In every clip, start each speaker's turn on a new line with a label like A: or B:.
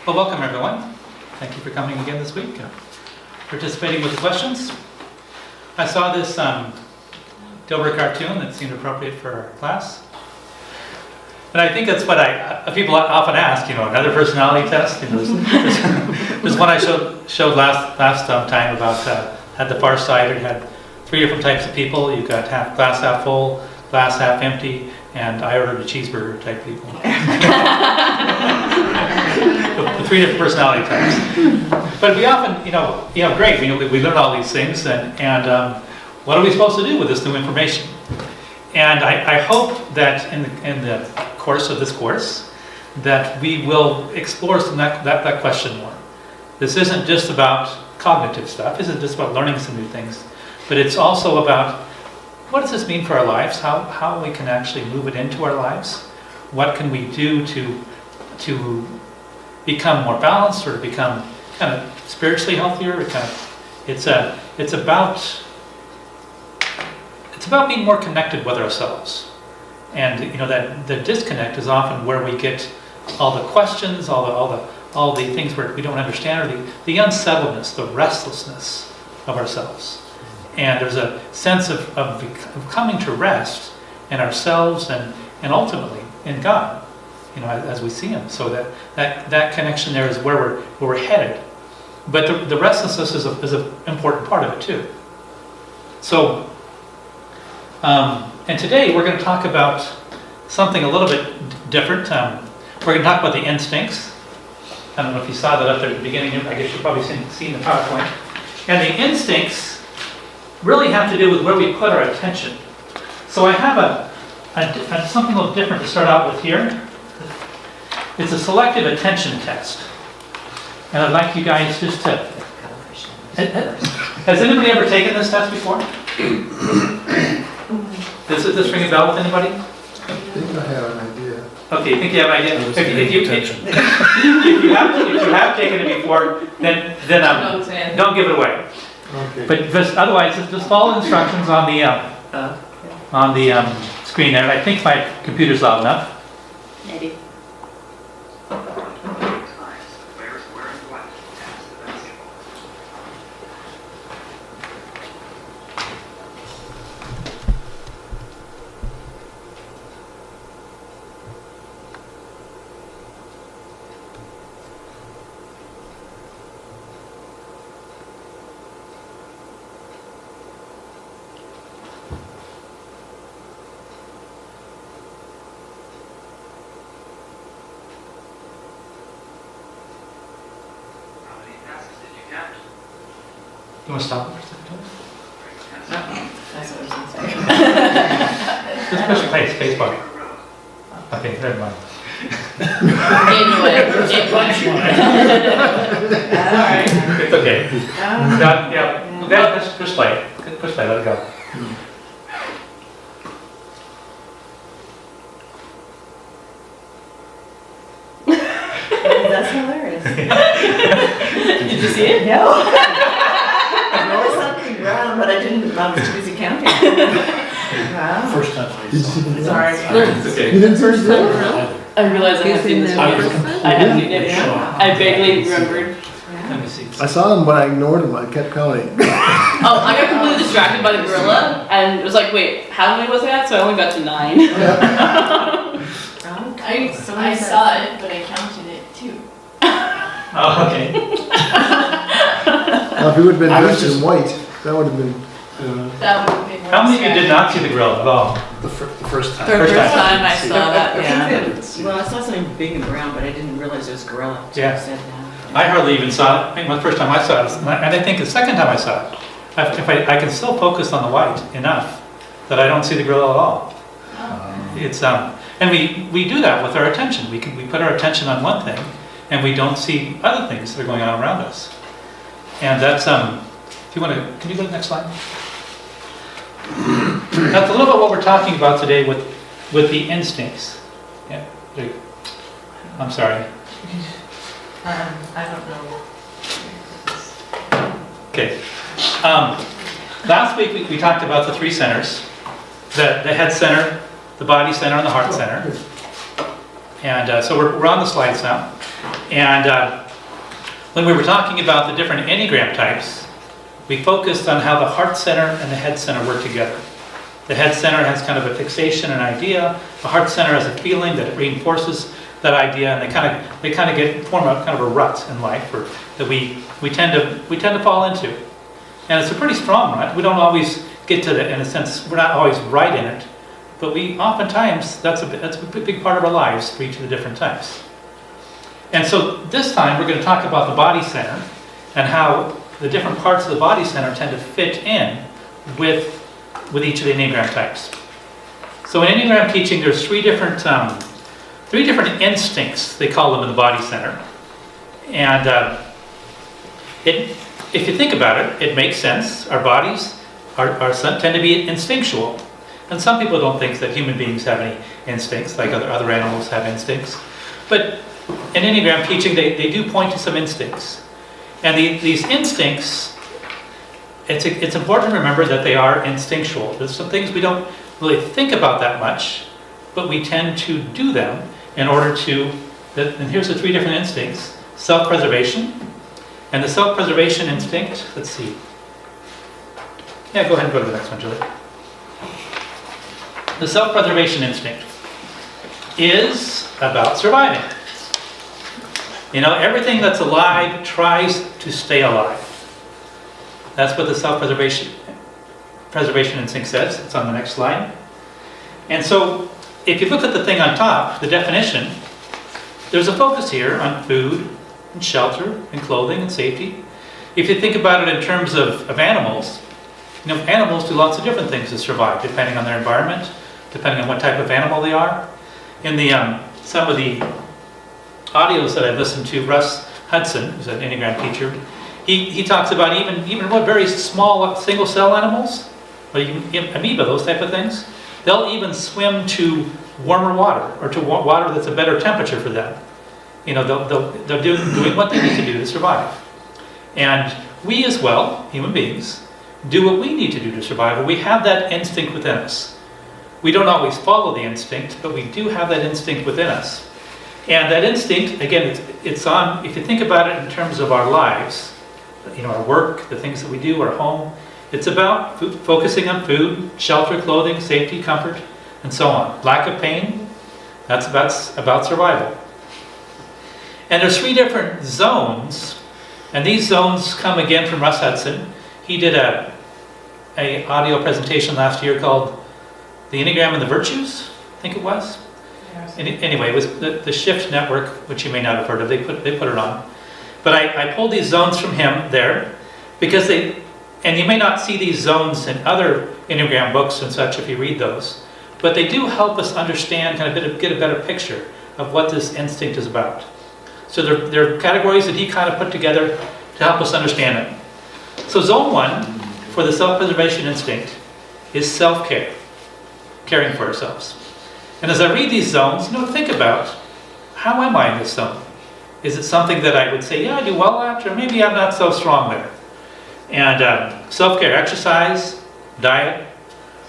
A: Well, welcome everyone. Thank you for coming again this week, participating with questions. I saw this Dilbert cartoon that seemed appropriate for our class. And I think that's what people often ask, another personality test. There's one I showed last time about had the far side. It had 3 different types of people. You've got glass half full, glass half empty, and I ordered a cheeseburger type people. The 3 different personality types. But we often, great. We learn all these things, and what are we supposed to do with this new information? And I hope that in the course of this course, that we will explore that question more. This isn't just about cognitive stuff. This isn't just about learning some new things, but it's also about what does this mean for our lives? How we can actually move it into our lives? What can we do to become more balanced, or to become kind of spiritually healthier? It's about being more connected with ourselves. And that the disconnect is often where we get all the questions, all the things where we don't understand, or the unsettledness, the restlessness of ourselves. And there's a sense of coming to rest in ourselves and ultimately in God, as we see Him. So that connection there is where we're headed. But the restlessness is an important part of it too. So, and today we're going to talk about something a little bit different. We're going to talk about the instincts. I don't know if you saw that up there at the beginning. I guess you've probably seen the PowerPoint. And the instincts really have to do with where we put our attention. So I have something a little different to start out with here. It's a selective attention test. And I'd like you guys just to... Has anybody ever taken this test before? Does this ring a bell with anybody?
B: I think I have an idea.
A: Okay, you think you have an idea? If you have taken it before, then don't give it away.
B: Okay.
A: But otherwise, just follow the instructions on the screen there. And I think my computer's loud enough.
C: Maybe.
A: You want to stop it for a second?
C: That's what I was going to say.
A: Just push space bar. Okay, never mind.
C: Alright.
A: It's okay. Push play. Push play, let it go.
C: That's hilarious. Did you see it? No. I noticed something wrong, but I didn't. I was too busy counting. Wow.
D: First time I saw it.
C: Sorry.
A: It's okay.
B: You didn't first time?
E: I realized I had seen this before. I hadn't seen it. I vaguely remembered.
A: Let me see.
B: I saw him, but I ignored him. I kept counting.
E: Oh, I got completely distracted by the gorilla and it was like, wait, how many was that? So I only got to 9.
F: I saw it, but I counted it too.
A: Oh, okay.
B: Now, if he would have been dressed in white, that would have been.
F: That would have been more
A: How many of you did
F: scary.
A: not see the grill at all?
D: The first time.
E: The first time I saw that, yeah.
C: Well, I saw something big and brown, but I didn't realize it was gorilla. So
A: Yeah.
C: I said that.
A: I hardly even saw it. I think the first time I saw it, and I think the second time I saw it, I can still focus on the white enough that I don't see the grill at all. It's and we do that with our attention. We put our attention on one thing, and we don't see other things that are going on around us. And that's if you want to, can you go to the next slide? That's a little bit what we're talking about today with the instincts. Yeah. I'm sorry.
F: I don't know.
A: Okay. Last week we talked about the 3 centers, the head center, the body center, and the heart center. And so we're on the slides now. And when we were talking about the different Enneagram types, we focused on how the heart center and the head center work together. The head center has kind of a fixation, an idea. The heart center has a feeling that it reinforces that idea, and they kind of form a kind of a rut in life that we tend to fall into. And it's a pretty strong rut. We don't always get to the, in a sense, we're not always right in it, but we oftentimes, that's a big part of our lives for each of the different types. And so this time we're going to talk about the body center and how the different parts of the body center tend to fit in with each of the Enneagram types. So in Enneagram teaching, there's three different instincts, they call them, in the body center. And if you think about it, it makes sense. Our bodies tend to be instinctual. And some people don't think that human beings have any instincts, like other animals have instincts. But in Enneagram teaching, they do point to some instincts. And these instincts, it's important to remember that they are instinctual. There's some things we don't really think about that much, but we tend to do them in order to, and here's the three different instincts: self-preservation. And the self-preservation instinct, let's see. Yeah, go ahead and go to the next one, Julie. The self-preservation instinct is about surviving. You know, everything that's alive tries to stay alive. That's what the self-preservation instinct says. It's on the next slide. And so, if you look at the thing on top, the definition, there's a focus here on food and shelter and clothing and safety. If you think about it in terms of animals, you know, animals do lots of different things to survive, depending on their environment, depending on what type of animal they are. In the some of the audios that I've listened to, Russ Hudson, who's an Enneagram teacher, he talks about even what very small single-cell animals, or even amoeba, those type of things, they'll even swim to warmer water, or to water that's a better temperature for them. You know, they're doing what they need to do to survive. And we as well, human beings, do what we need to do to survive, and we have that instinct within us. We don't always follow the instinct, but we do have that instinct within us. And that instinct, again, it's on, if you think about it in terms of our lives, you know, our work, the things that we do, our home, it's about focusing on food, shelter, clothing, safety, comfort, and so on. Lack of pain, that's about survival. And there's three different zones, and these zones come again from Russ Hudson. He did a audio presentation last year called The Enneagram and the Virtues, I think it was. Anyway, it was the Shift Network, which you may not have heard of. They put it on. But I pulled these zones from him there because and you may not see these zones in other Enneagram books and such if you read those, but they do help us understand, kind of get a better picture of what this instinct is about. So they're categories that he kind of put together to help us understand it. So zone 1 for the self-preservation instinct is self-care, caring for ourselves. And as I read these zones, you know, think about, how am I in this zone? Is it something that I would say, yeah, I do well at, or maybe I'm not so strong there? And self-care, exercise, diet,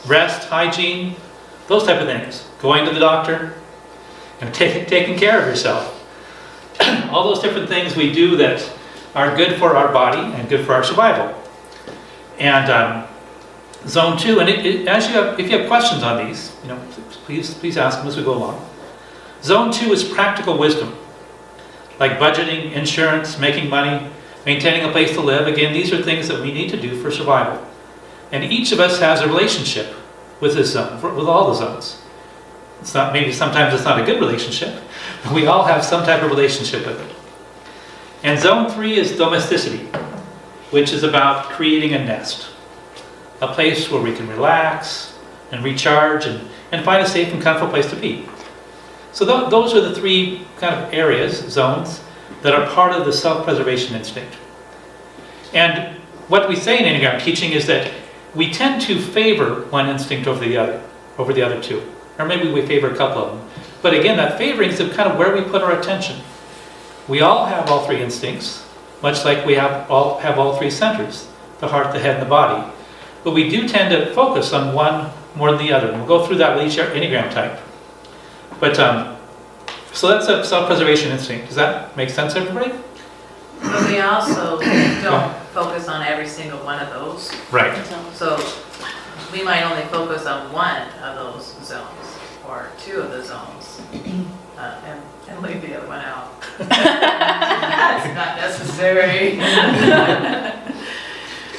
A: rest, hygiene, those type of things. Going to the doctor, and taking care of yourself. All those different things we do that are good for our body and good for our survival. And zone 2, and if you have questions on these, you know, please ask them as we go along. Zone 2 is practical wisdom, like budgeting, insurance, making money, maintaining a place to live. Again, these are things that we need to do for survival. And each of us has a relationship with this zone, with all the zones. It's not, maybe sometimes it's not a good relationship, but we all have some type of relationship with it. And zone 3 is domesticity, which is about creating a nest, a place where we can relax and recharge and find a safe and comfortable place to be. So those are the three kind of areas, zones, that are part of the self-preservation instinct. And what we say in Enneagram teaching is that we tend to favor one instinct over the other two. Or maybe we favor a couple of them. But again, that favoring is kind of where we put our attention. We all have all three instincts, much like we have all three centers, the heart, the head, and the body. But we do tend to focus on one more than the other. And we'll go through that with each Enneagram type. But So that's a self-preservation instinct. Does that make sense, everybody?
G: But we also don't focus on every single one of those.
A: Right.
G: So we might only focus on one of those zones or two of the zones and leave the other one out. It's not necessary.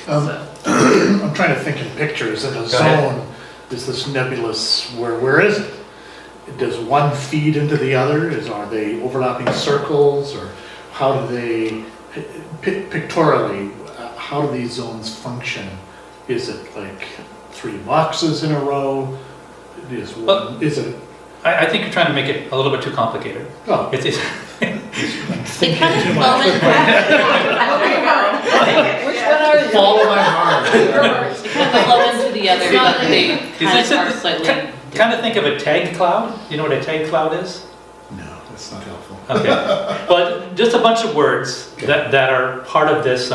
G: So,
D: I'm trying to think in pictures, and a zone is this nebulous, where is it? Does one feed into the other? Are they overlapping circles, or how do they, pictorially, how do these zones function? Is it like 3 boxes in a row? Is it?
A: I think you're trying to make it a little bit too complicated.
D: Oh,
A: It's,
E: They kind of fall in,
C: Which one are you?
B: Follow my heart.
E: they kind of flow into the other, but they kind of are slightly.
A: kind of think of a tag cloud. You know what a tag cloud is?
D: no, that's not helpful.
A: Okay. But just a bunch of words that are part of this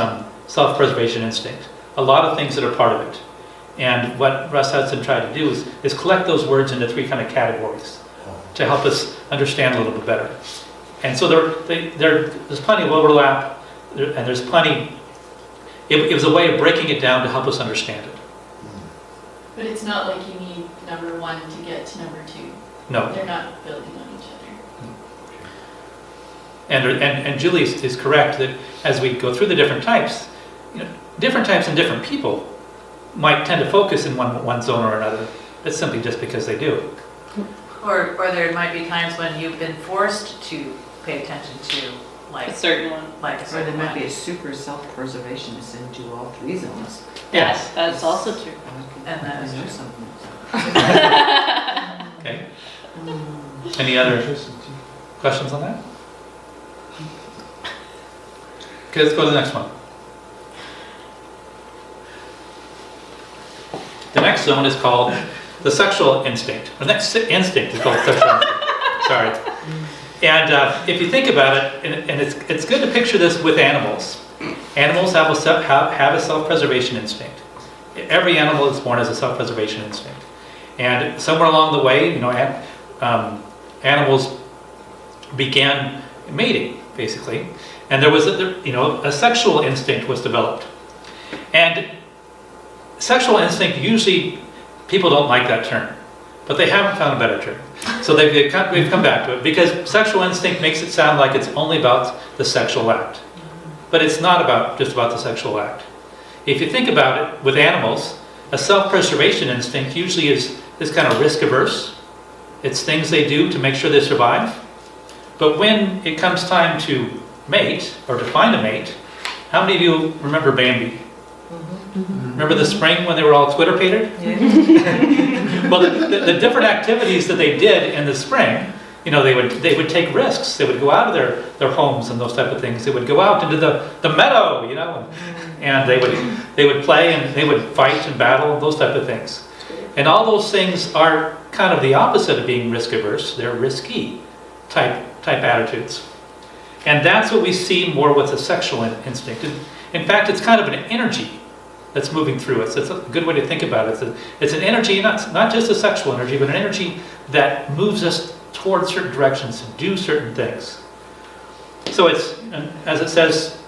A: self-preservation instinct. A lot of things that are part of it. And what Russ Hudson tried to do is collect those words into 3 kind of categories to help us understand a little bit better. And so there's plenty of overlap, and there's plenty. It was a way of breaking it down to help us understand it.
F: But it's not like you need number 1 to get to number 2.
A: No.
F: They're not building on each other.
A: And Julie is correct that as we go through the different types, different types and different people might tend to focus in one zone or another. It's simply just because they do.
G: or there might be times when you've been forced to pay attention to
E: A certain one.
G: like a
C: Or
G: certain
C: there might
G: one.
C: be a super self-preservationist and do all 3 zones.
E: Yes, that's also true.
G: And that is
C: I know
G: true.
C: something.
A: Okay. Any other questions on that? Okay, let's go to the next one. The next zone is called the sexual instinct. The next instinct is called sexual instinct. Sorry. And if you think about it, and it's good to picture this with animals. Animals have a self-preservation instinct. Every animal is born as a self-preservation instinct. And somewhere along the way, animals began mating, basically. And there was a sexual instinct was developed. And sexual instinct, usually people don't like that term, but they haven't found a better term. So we've come back to it because sexual instinct makes it sound like it's only about the sexual act. But it's not just about the sexual act. If you think about it with animals, a self-preservation instinct usually is kind of risk averse. It's things they do to make sure they survive. But when it comes time to mate or to find a mate, how many of you remember Bambi? Remember the spring when they were all Twitter-pated? Well, the different activities that they did in the spring, they would take risks. They would go out of their homes and those type of things. They would go out into the meadow, and they would play and they would fight and battle and those type of things. And all those things are kind of the opposite of being risk-averse. They're risky type attitudes. And that's what we see more with the sexual instinct. In fact, it's kind of an energy that's moving through us. It's a good way to think about it. It's an energy, not just a sexual energy, but an energy that moves us towards certain directions to do certain things. So it's, as it says,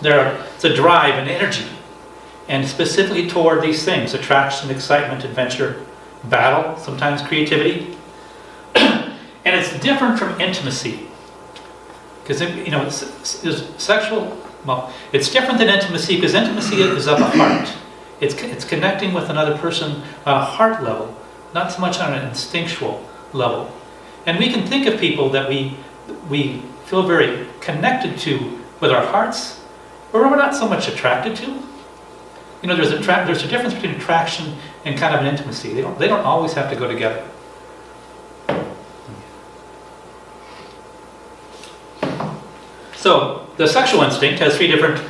A: it's a drive, an energy, and specifically toward these things: attraction, excitement, adventure, battle, sometimes creativity. And it's different from intimacy. Because, it's sexual, well, it's different than intimacy because intimacy is of the heart. It's connecting with another person on a heart level, not so much on an instinctual level. And we can think of people that we feel very connected to with our hearts, but we're not so much attracted to. There's a difference between attraction and kind of an intimacy. They don't always have to go together. So the sexual instinct has 3 different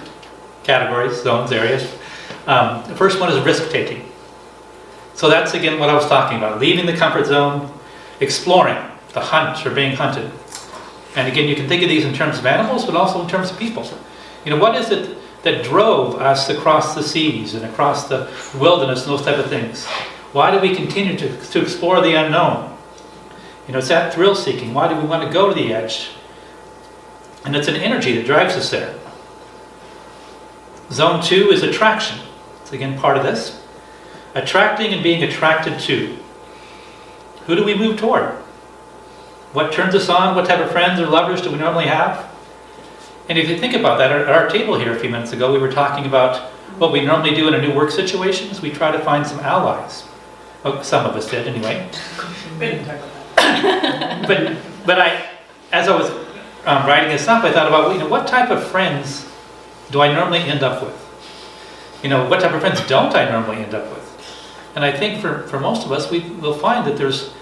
A: categories, zones, areas. The first one is risk-taking. So that's, again, what I was talking about, leaving the comfort zone, exploring, the hunt or being hunted. And again, you can think of these in terms of animals, but also in terms of people. What is it that drove us across the seas and across the wilderness and those type of things? Why do we continue to explore the unknown? It's that thrill seeking. Why do we want to go to the edge? And it's an energy that drives us there. Zone 2 is attraction. It's again part of this. Attracting and being attracted to. Who do we move toward? What turns us on? What type of friends or lovers do we normally have? And if you think about that, at our table here a few minutes ago, we were talking about what we normally do in a new work situation is we try to find some allies. Oh, some of us did anyway.
G: We didn't talk about that.
A: But as I was writing this up, I thought about, what type of friends do I normally end up with? What type of friends don't I normally end up with? And I think for most of us, we'll find that there's,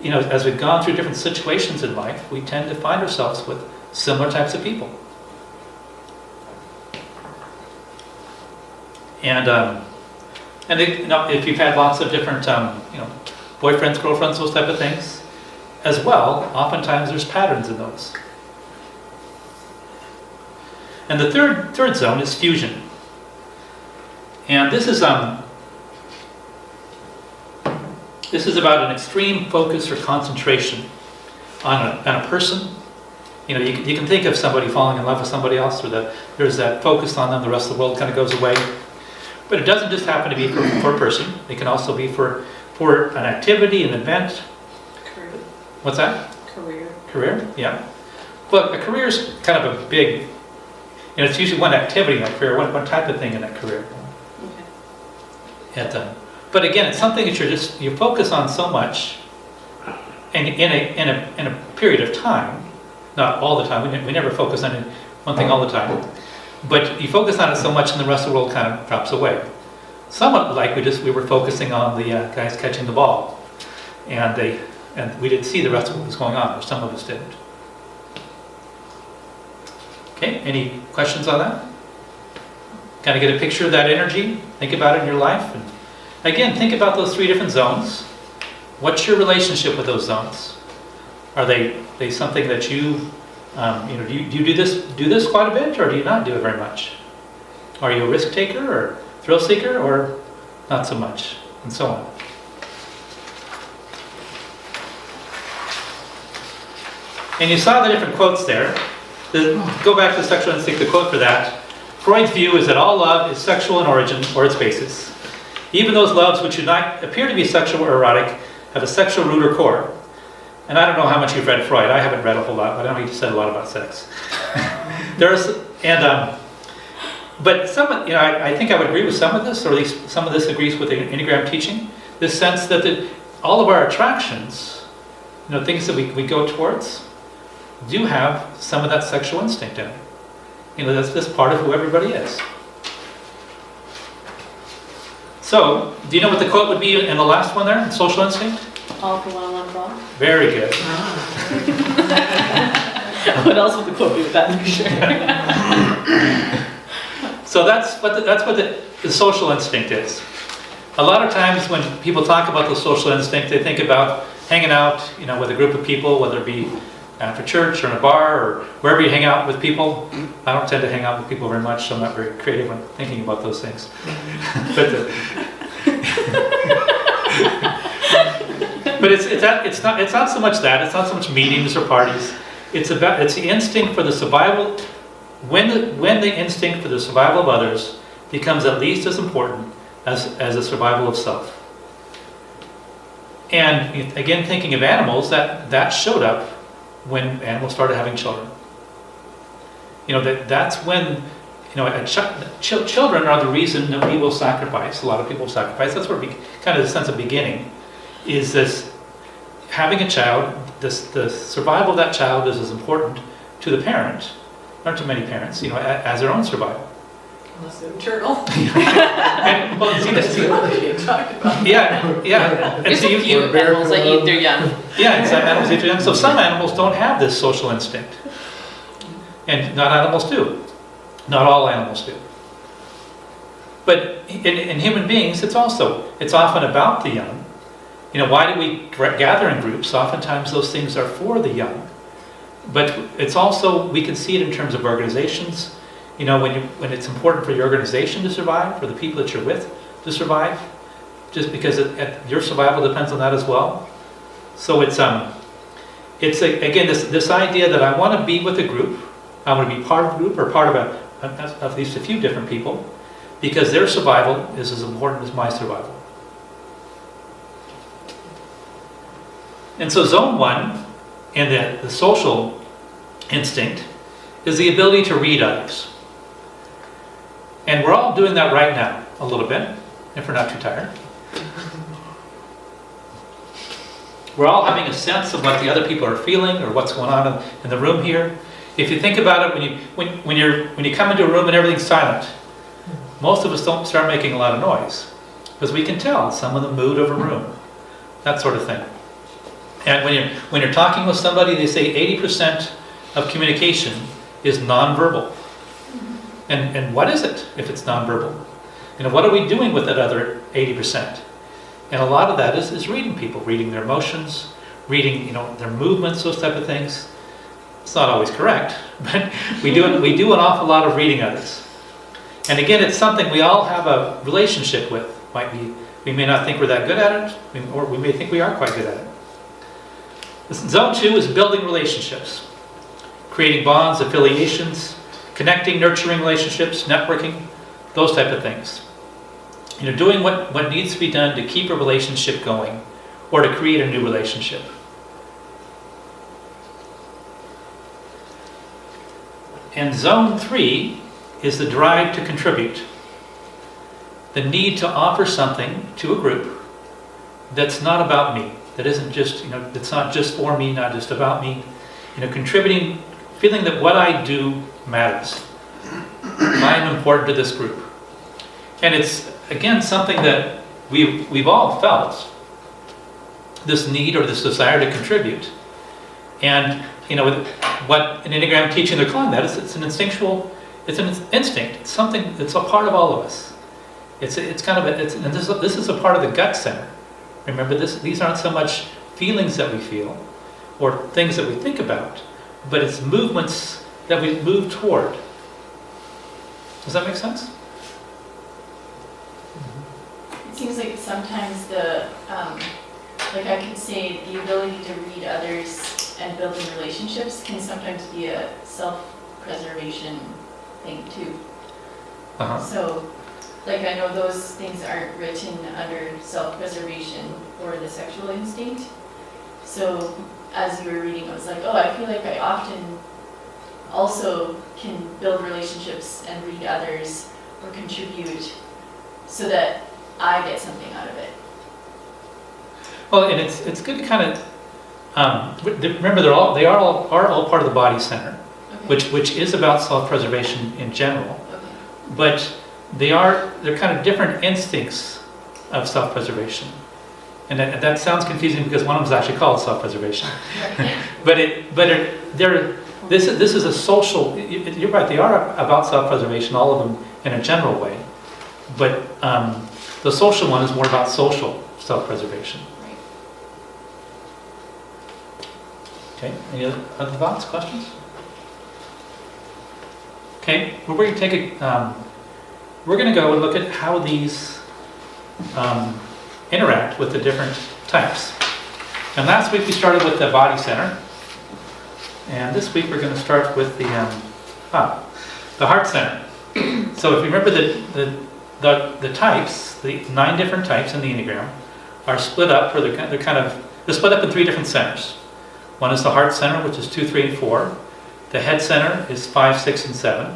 A: as we've gone through different situations in life, we tend to find ourselves with similar types of people. And if you've had lots of different, boyfriends, girlfriends, those type of things, as well, oftentimes there's patterns in those. And the third zone is fusion. And this is about an extreme focus or concentration on a person. You can think of somebody falling in love with somebody else, or that there's that focus on them, the rest of the world kind of goes away. But it doesn't just happen to be for a person. It can also be for an activity, an event.
E: Career.
A: What's that?
E: Career.
A: Yeah. Well, a career is kind of a big, it's usually one activity in that career, one type of thing in that career.
E: Okay.
A: But again, it's something that you focus on so much, and in a period of time, not all the time. We never focus on one thing all the time, but you focus on it so much, and the rest of the world kind of drops away. Somewhat like we were focusing on the guys catching the ball, and we didn't see the rest of what was going on, or some of us didn't. Okay, any questions on that? Kind of get a picture of that energy, think about it in your life, and again, think about those 3 different zones. What's your relationship with those zones? Are they something that you do you do this quite a bit, or do you not do it very much? Are you a risk taker or thrill seeker, or not so much, and so on. And you saw the different quotes there. Go back to the sexual instinct, the quote for that. Freud's view is that all love is sexual in origin or its basis. Even those loves which do not appear to be sexual or erotic have a sexual root or core. And I don't know how much you've read Freud. I haven't read a whole lot, but I know he said a lot about sex. But I think I would agree with some of this, or at least some of this agrees with the Enneagram teaching. This sense that all of our attractions, things that we go towards, do have some of that sexual instinct in it. That's part of who everybody is. So, do you know what the quote would be in the last one there, social instinct?
E: All for one club.
A: Very good.
E: What else would the quote be with that? For sure.
A: So that's what the social instinct is. A lot of times when people talk about the social instinct, they think about hanging out, with a group of people, whether it be after church or in a bar or wherever you hang out with people. I don't tend to hang out with people very much, so I'm not very creative when thinking about those things. But it's not so much that. It's not so much meetings or parties. It's the instinct for the survival. When the instinct for the survival of others becomes at least as important as the survival of self. And again, thinking of animals, that showed up when animals started having children. That's when, children are the reason that we will sacrifice. A lot of people sacrifice. That's where kind of the sense of beginning is this, having a child, the survival of that child is as important to the parent, not to many parents, as their own survival.
G: Unless they're turtle.
A: And, well,
G: What are you talking about?
A: yeah. And
E: There's
A: so
E: a few animals that eat their young.
A: Yeah, and some animals eat their young. So some animals don't have this social instinct. And not animals do. Not all animals do. But in human beings, it's often about the young. Why do we gather in groups? Oftentimes those things are for the young. But it's also, we can see it in terms of organizations. When it's important for your organization to survive, for the people that you're with to survive, just because your survival depends on that as well. So it's it's again this idea that I want to be with a group, I want to be part of a group or part of at least a few different people, because their survival is as important as my survival. And so zone 1 and the social instinct is the ability to read others. And we're all doing that right now, a little bit, if we're not too tired. We're all having a sense of what the other people are feeling or what's going on in the room here. If you think about it, when you come into a room and everything's silent, most of us don't start making a lot of noise because we can tell some of the mood of a room, that sort of thing. And when you're talking with somebody, they say 80% of communication is nonverbal. And what is it if it's nonverbal? What are we doing with that other 80%? And a lot of that is reading people, reading their emotions, reading their movements, those type of things. It's not always correct, but we do an awful lot of reading others. And again, it's something we all have a relationship with. We may not think we're that good at it, or we may think we are quite good at it. Zone 2 is building relationships, creating bonds, affiliations, connecting, nurturing relationships, networking, those type of things. Doing what needs to be done to keep a relationship going or to create a new relationship. And zone 3 is the drive to contribute. The need to offer something to a group that's not about me. That isn't just, it's not just for me, not just about me. Contributing, feeling that what I do matters. I am important to this group. And it's, again, something that we've all felt, this need or this desire to contribute. And, what an Enneagram teaching they're calling that is it's an instinctual, it's an instinct. It's something, it's a part of all of us. It's kind of and this is a part of the gut center. Remember, these aren't so much feelings that we feel or things that we think about, but it's movements that we move toward. Does that make sense?
F: It seems like sometimes like I could say the ability to read others and building relationships can sometimes be a self-preservation thing too.
A: Uh-huh.
F: So, like I know those things aren't written under self-preservation or the sexual instinct. So, as you were reading, I was like, oh, I feel like I often also can build relationships and read others or contribute so that I get something out of it.
A: Well, and it's good to kind of remember they are all part of the body center,
F: Okay.
A: which is about self-preservation in general,
F: Okay.
A: but they're kind of different instincts of self-preservation, and that sounds confusing because one of them is actually called self-preservation, this is a social. You're right, they are about self-preservation, all of them in a general way, but the social one is more about social self-preservation.
F: Right.
A: Okay, any other thoughts, questions? Okay, well, we're going to go and look at how these interact with the different types. And last week we started with the body center, and this week we're going to start with the heart center. So if you remember the types, the 9 different types in the Enneagram are split up, or they're split up in 3 different centers. One is the heart center, which is 2, 3, and 4. The head center is 5, 6, and 7.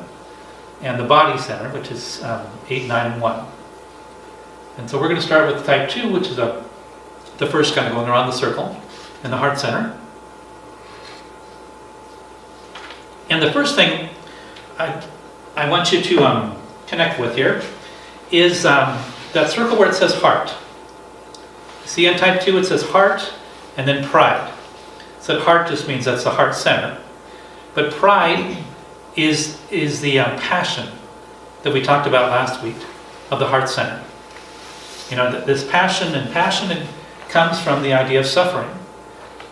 A: And the body center, which is 8, 9, and 1. And so we're going to start with type 2, which is the first kind of going around the circle, in the heart center. And the first thing I want you to connect with here is that circle where it says heart. See, in type 2 it says heart and then pride. So heart just means that's the heart center. But pride is the passion that we talked about last week of the heart center. This passion comes from the idea of suffering,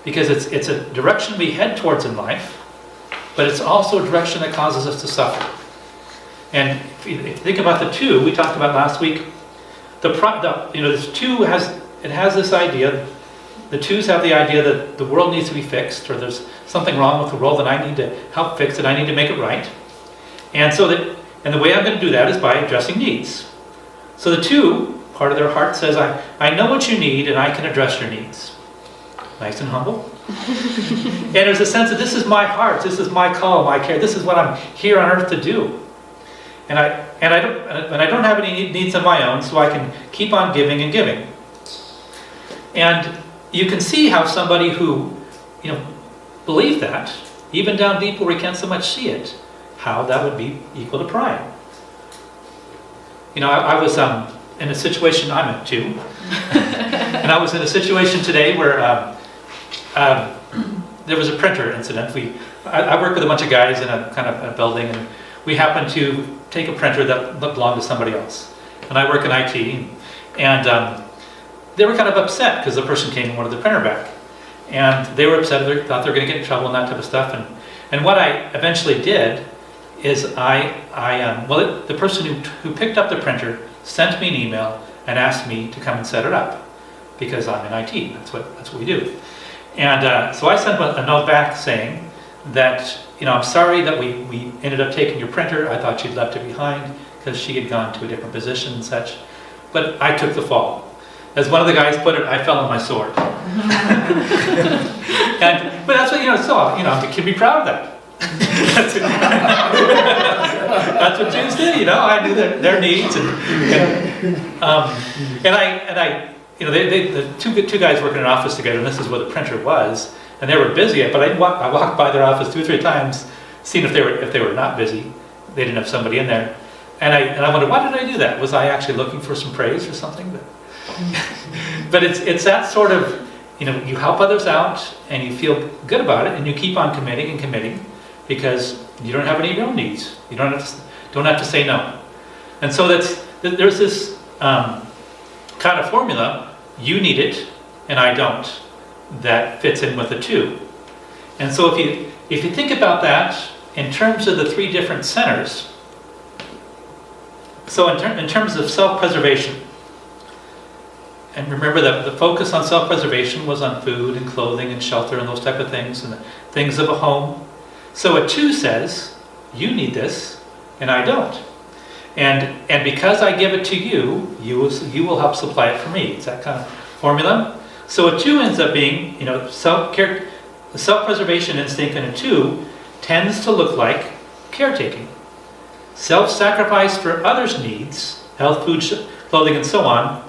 A: because it's a direction we head towards in life, but it's also a direction that causes us to suffer. And if you think about the 2 we talked about last week, this 2 has this idea the twos have the idea that the world needs to be fixed, or there's something wrong with the world and I need to help fix it, I need to make it right. And the way I'm going to do that is by addressing needs. So the two, part of their heart says, I know what you need and I can address your needs. Nice and humble. And there's a sense that this is my heart, this is my call, my care, this is what I'm here on earth to do. And I don't have any needs of my own, so I can keep on giving and giving. And you can see how somebody who, believed that, even down deep where we can't so much see it, how that would be equal to pride. I was in a situation, I'm a two, and I was in a situation today where there was a printer incident. I work with a bunch of guys in a kind of a building, and we happened to take a printer that belonged to somebody else. And I work in IT, and they were kind of upset because the person came and wanted the printer back. And they were upset, they thought they were going to get in trouble and that type of stuff. And what I eventually did is the person who picked up the printer sent me an email and asked me to come and set it up because I'm in IT. That's what we do. And so I sent a note back saying that, I'm sorry that we ended up taking your printer. I thought you'd left it behind because she had gone to a different position and such. But I took the fall. As one of the guys put it, I fell on my sword. But that's what, you can be proud of that. That's what Jews do, I knew their needs, the two guys working in an office together, and this is where the printer was, and they were busy. But I walked by their office 2 or 3 times, seeing if they were not busy. They didn't have somebody in there, and I wondered, why did I do that? Was I actually looking for some praise or something? But it's that sort of, you help others out and you feel good about it, and you keep on committing and committing because you don't have any of your own needs. You don't have to say no. And so there's this kind of formula, you need it and I don't, that fits in with the two. And so if you think about that in terms of the 3 different centers, so in terms of self-preservation, and remember that the focus on self-preservation was on food and clothing and shelter and those type of things and the things of a home. So a 2 says, you need this and I don't. And because I give it to you, you will help supply it for me. It's that kind of formula. So a 2 ends up being, the self-preservation instinct in a 2 tends to look like caretaking. Self-sacrifice for others' needs, health, food, clothing, and so on.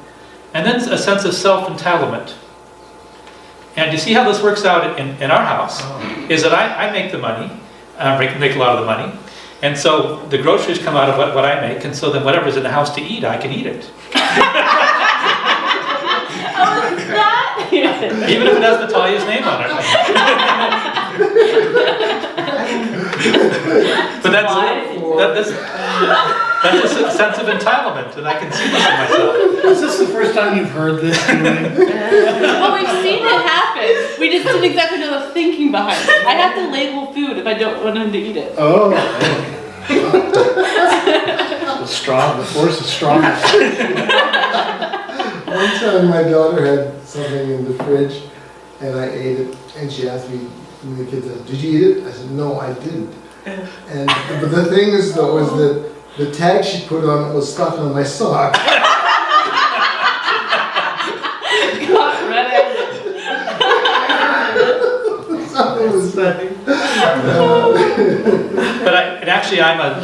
A: And then a sense of self-entitlement. And you see how this works out in our house, is that I make the money, make a lot of the money, and so the groceries come out of what I make, and so then whatever's in the house to eat, I can eat it. Even if it has Natalia's name on it. But that's a sense of entitlement, and I can see this in myself.
D: Is this the first time you've heard this, Julie?
E: Well, we've seen it happen. We just didn't exactly know the thinking behind it. I have to label food if I don't want him to eat it.
D: Oh, the force is strong.
B: One time my daughter had something in the fridge and I ate it, and she asked me, when the kids said, did you eat it? I said, no, I didn't. But the thing is though, is that the tag she put on it was stuck on my sock.
E: Got red-handed.
B: It was funny.
A: But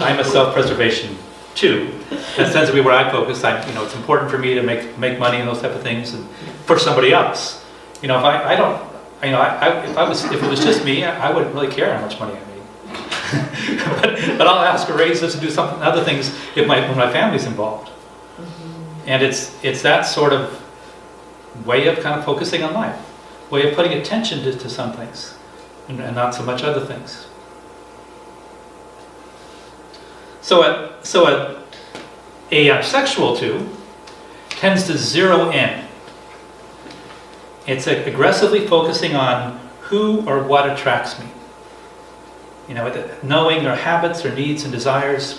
A: I'm a self-preservation too. That tends to be where I focus. It's important for me to make money and those type of things, and for somebody else. If it was just me, I wouldn't really care how much money I made. but I'll ask for raises and do other things when my family's involved. And it's that sort of way of kind of focusing on life, way of putting attention to some things and not so much other things. So a sexual 2 tends to zero in. It's aggressively focusing on who or what attracts me. Knowing their habits, their needs and desires.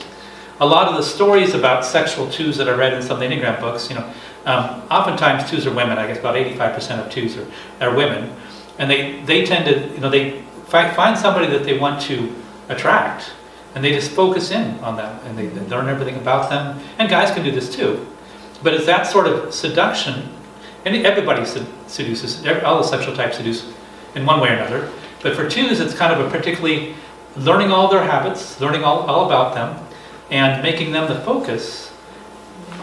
A: A lot of the stories about sexual 2s that I read in some of the Enneagram books, Oftentimes 2s are women. I guess about 85% of 2s are women. And they tend to, they find somebody that they want to attract, and they just focus in on them, and they learn everything about them. And guys can do this too. But it's that sort of seduction, and everybody seduces, all the sexual types seduce in one way or another. But for 2s, it's kind of a particularly learning all their habits, learning all about them, and making them the focus.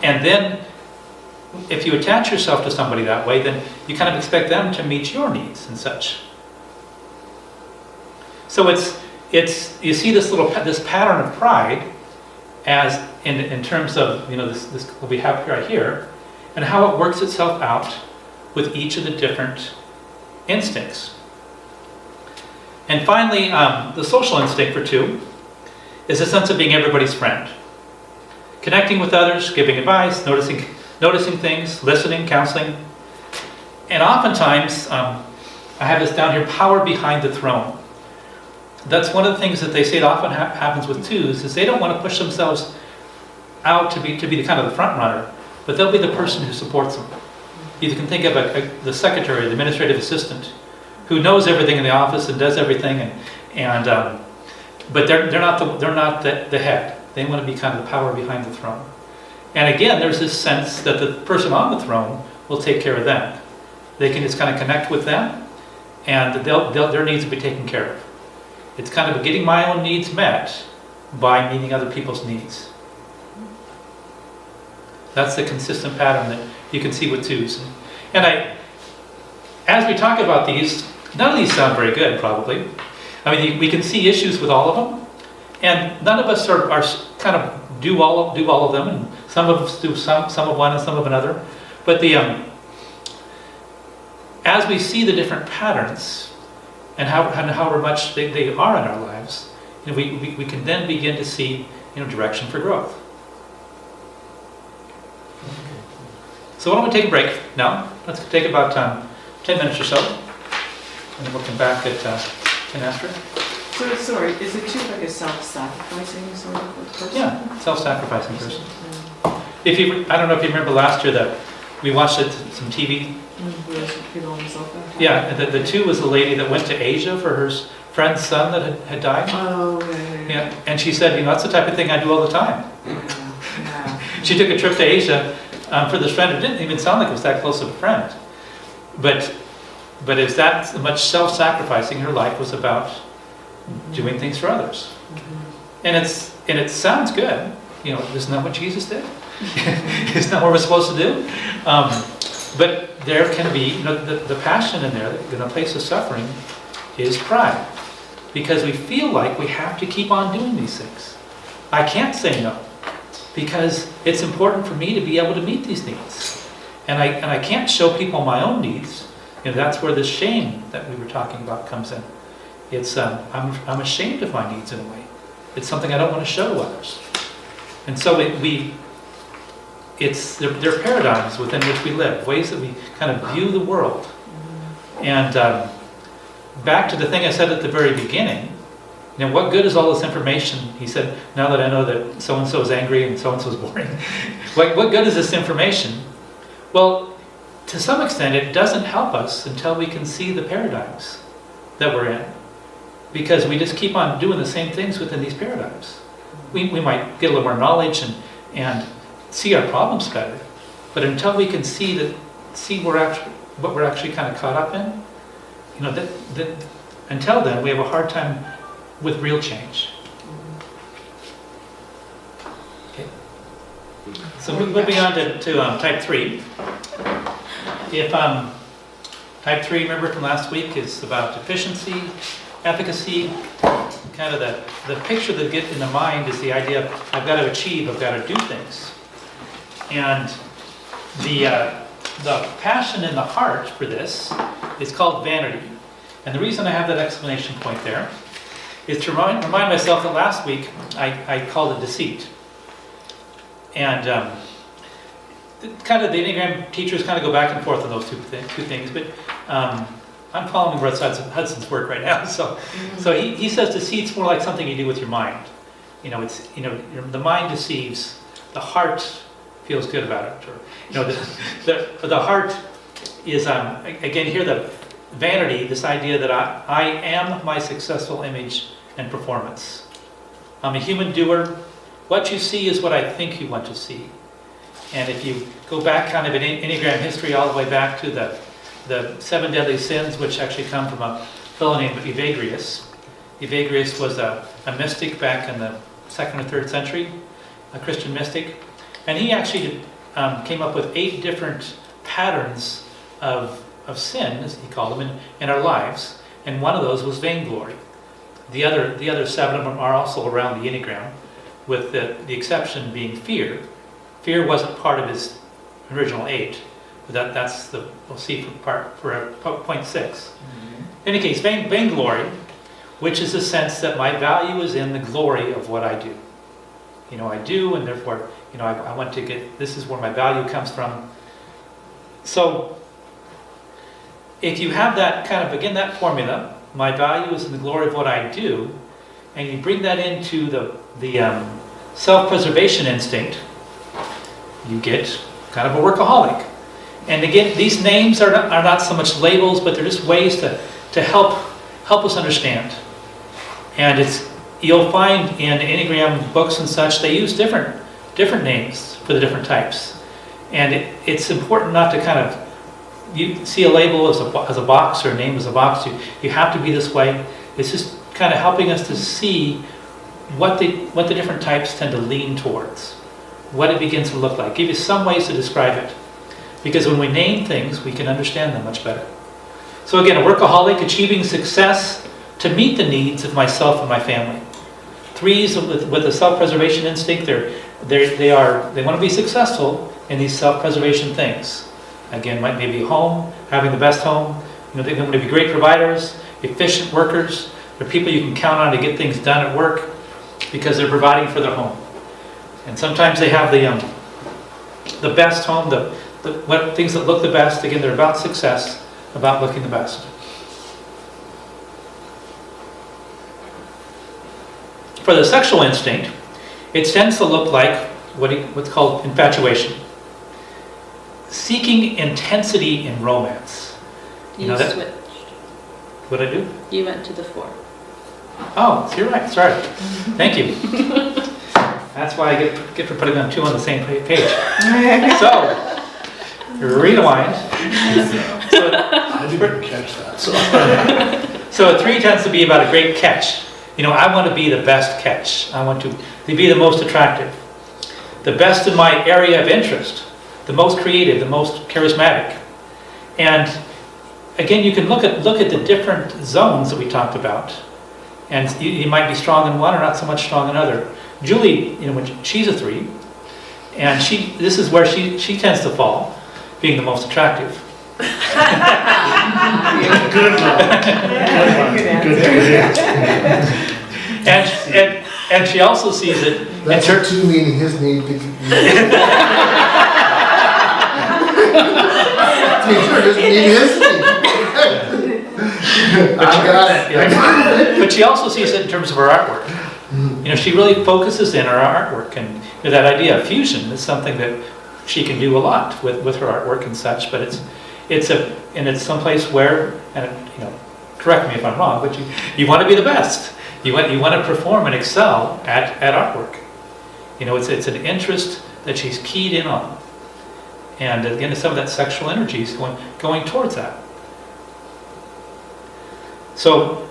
A: And then, if you attach yourself to somebody that way, then you kind of expect them to meet your needs and such. So it's you see this pattern of pride as in terms of this what we have right here, and how it works itself out with each of the different instincts. And finally, the social instinct for 2 is a sense of being everybody's friend, connecting with others, giving advice, noticing things, listening, counseling. And oftentimes, I have this down here, power behind the throne. That's one of the things that they say that often happens with 2s, is they don't want to push themselves out to be the kind of the front runner, but they'll be the person who supports them. You can think of the secretary, the administrative assistant, who knows everything in the office and does everything, but they're not the head. They want to be kind of the power behind the throne. And again, there's this sense that the person on the throne will take care of them. They can just kind of connect with them, and their needs will be taken care of. It's kind of getting my own needs met by meeting other people's needs. That's the consistent pattern that you can see with 2s. And as we talk about these, none of these sound very good, probably. I mean, we can see issues with all of them, and none of us are kind of do all of them, and some of us do some of one and some of another. But as we see the different patterns and however much they are in our lives, we can then begin to see direction for growth. So why don't we take a break now? Let's take about 10 minutes or so, and then we'll come back at 10 after.
C: So, sorry, is it too like a self-sacrificing sort of person?
A: Yeah, self-sacrificing person. I don't know if you remember last year that we watched some TV. Yeah, the 2 was the lady that went to Asia for her friend's son that had died.
C: Oh,
A: yeah. And she said, that's the type of thing I do all the time.
C: Yeah.
A: She took a trip to Asia for this friend. It didn't even sound like it was that close of a friend. But it's that much self-sacrificing. Her life was about doing things for others. And it sounds good. Isn't that what Jesus did? Isn't that what we're supposed to do? But there can be, the passion in there, in a place of suffering, is pride. Because we feel like we have to keep on doing these things. I can't say no, because it's important for me to be able to meet these needs. And I can't show people my own needs. That's where the shame that we were talking about comes in. It's I'm ashamed of my needs in a way. It's something I don't want to show to others. And so they're paradigms within which we live, ways that we kind of view the world. And back to the thing I said at the very beginning, what good is all this information? He said, now that I know that so-and-so is angry and so-and-so is boring, what good is this information? Well, to some extent, it doesn't help us until we can see the paradigms that we're in. Because we just keep on doing the same things within these paradigms. We might get a little more knowledge and see our problems better, but until we can see what we're actually kind of caught up in, until then we have a hard time with real change. Okay. So moving on to type 3. If type 3, remember from last week, is about efficiency, efficacy. Kind of the picture that gets in the mind is the idea of I've got to achieve, I've got to do things. And the passion in the heart for this is called vanity. And the reason I have that exclamation point there is to remind myself that last week I called it deceit. And kind of the Enneagram teachers kind of go back and forth on those two things, but I'm following Russ Hudson's work right now. So he says deceit's more like something you do with your mind. The mind deceives, the heart feels good about it. Or, the heart is, again, here the vanity, this idea that I am my successful image and performance. I'm a human doer. What you see is what I think you want to see. And if you go back kind of in Enneagram history all the way back to the 7 deadly sins, which actually come from a fellow named Evagrius. Evagrius was a mystic back in the 2nd or 3rd century, a Christian mystic. And he actually came up with 8 different patterns of sin, as he called them, in our lives. And one of those was vainglory. The other 7 of them are also around the Enneagram, with the exception being fear. Fear wasn't part of his original 8, but that's we'll see for point 6. In any case, vainglory, which is the sense that my value is in the glory of what I do. I do, and therefore, I want to get, this is where my value comes from. So, if you have that kind of, again, that formula, my value is in the glory of what I do, and you bring that into the self-preservation instinct, you get kind of a workaholic. And again, these names are not so much labels, but they're just ways to help us understand. And you'll find in Enneagram books and such, they use different names for the different types. And it's important not to kind of, you see a label as a box or a name as a box, you have to be this way. It's just kind of helping us to see what the different types tend to lean towards, what it begins to look like. Give you some ways to describe it. Because when we name things, we can understand them much better. So again, a workaholic, achieving success to meet the needs of myself and my family. 3s with a self-preservation instinct, they want to be successful in these self-preservation things. Again, maybe home, having the best home. They want to be great providers, efficient workers. They're people you can count on to get things done at work because they're providing for their home. And sometimes they have the best home, things that look the best. Again, they're about success, about looking the best. For the sexual instinct, it tends to look like what's called infatuation. Seeking intensity in romance.
E: You switched.
A: What'd I do?
E: You went to the 4.
A: Oh, so you're right. Sorry. Thank you. That's why I get for putting them 2 on the same page. So, rewind.
D: I didn't catch that.
A: So a 3 tends to be about a great catch. I want to be the best catch. I want to be the most attractive, the best in my area of interest, the most creative, the most charismatic. And again, you can look at the different zones that we talked about, and you might be strong in one or not so much strong in another. Julie, when she's a 3, and this is where she tends to fall, being the most attractive.
D: Good one. Good.
A: And she also sees it.
B: That's her 2 meaning his need to I got it.
A: But she also sees it in terms of her artwork. She really focuses in her artwork, and that idea of fusion is something that she can do a lot with her artwork and such. But it's someplace where, and correct me if I'm wrong, but you want to be the best. You want to perform and excel at artwork. It's an interest that she's keyed in on. And again, some of that sexual energy is going towards that. So,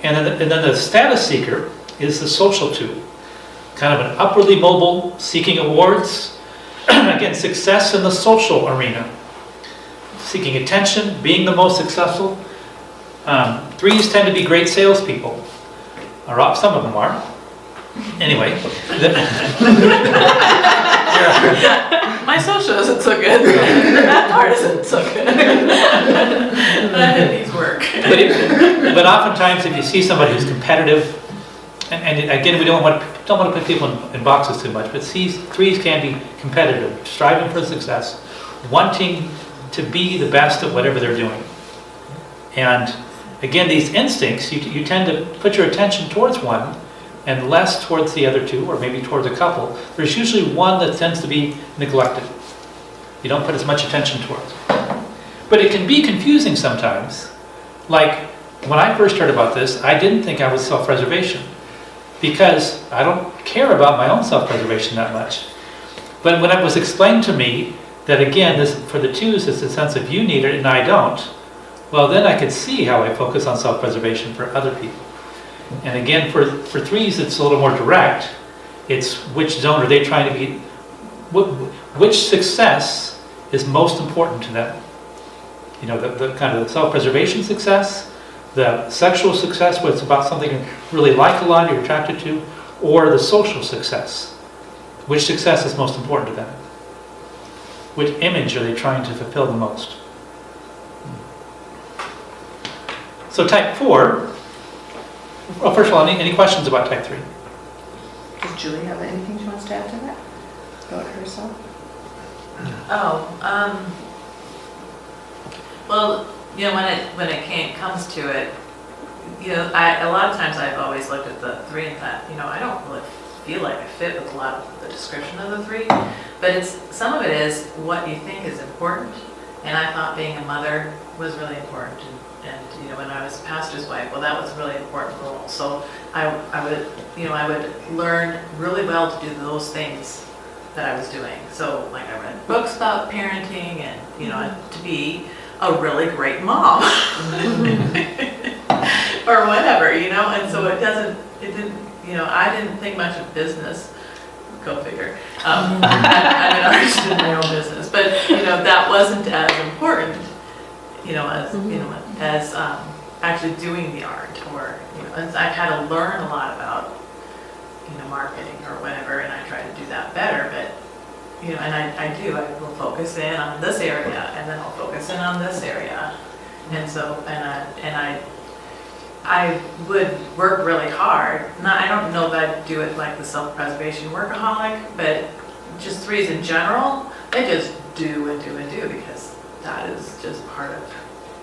A: and then the status seeker is the social 2. Kind of an upwardly mobile, seeking awards. Again, success in the social arena. Seeking attention, being the most successful. 3s tend to be great salespeople. Or some of them are. Anyway.
G: My social isn't so good. That part isn't so good. These work.
A: But oftentimes, if you see somebody who's competitive, and again, we don't want to put people in boxes too much, but 3s can be competitive, striving for success, wanting to be the best at whatever they're doing. And again, these instincts, you tend to put your attention towards one and less towards the other two, or maybe towards a couple, there's usually one that tends to be neglected. You don't put as much attention towards. But it can be confusing sometimes. Like, when I first heard about this, I didn't think I was self-preservation, because I don't care about my own self-preservation that much. But when it was explained to me that, again, this for the twos, it's a sense of you need it and I don't, well, then I could see how I focus on self-preservation for other people. And again, for threes, it's a little more direct. It's which zone are they trying to be, which success is most important to them. You know, the kind of the self-preservation success, the sexual success, where it's about something you really like a lot, you're attracted to, or the social success. Which success is most important to them? Which image are they trying to fulfill the most? So type 4, well, first of all, any questions about type 3?
C: Does Julie have anything she wants to add to that? About herself?
G: Well, you know, when it comes to it, you know, a lot of times I've always looked at the 3 and thought, you know, I don't really feel like I fit with a lot of the description of the 3, but some of it is what you think is important, and I thought being a mother was really important, and you know, when I was a pastor's wife, well, that was a really important role. So I would learn really well to do those things that I was doing. So like I read books about parenting, and you know, to be a really great mom or whatever, you know. And so it didn't, you know, I didn't think much of business. Go figure. I'm an artist in my own business, but you know, that wasn't as important, you know, as actually doing the art, or you know, I've had to learn a lot about, you know, marketing or whatever, and I try to do that better. But you know, and I will focus in on this area, and then I'll focus in on this area, and so I would work really hard. I don't know that I'd do it like the self-preservation workaholic, but just 3s in general, they just do and do and do, because that is just part of,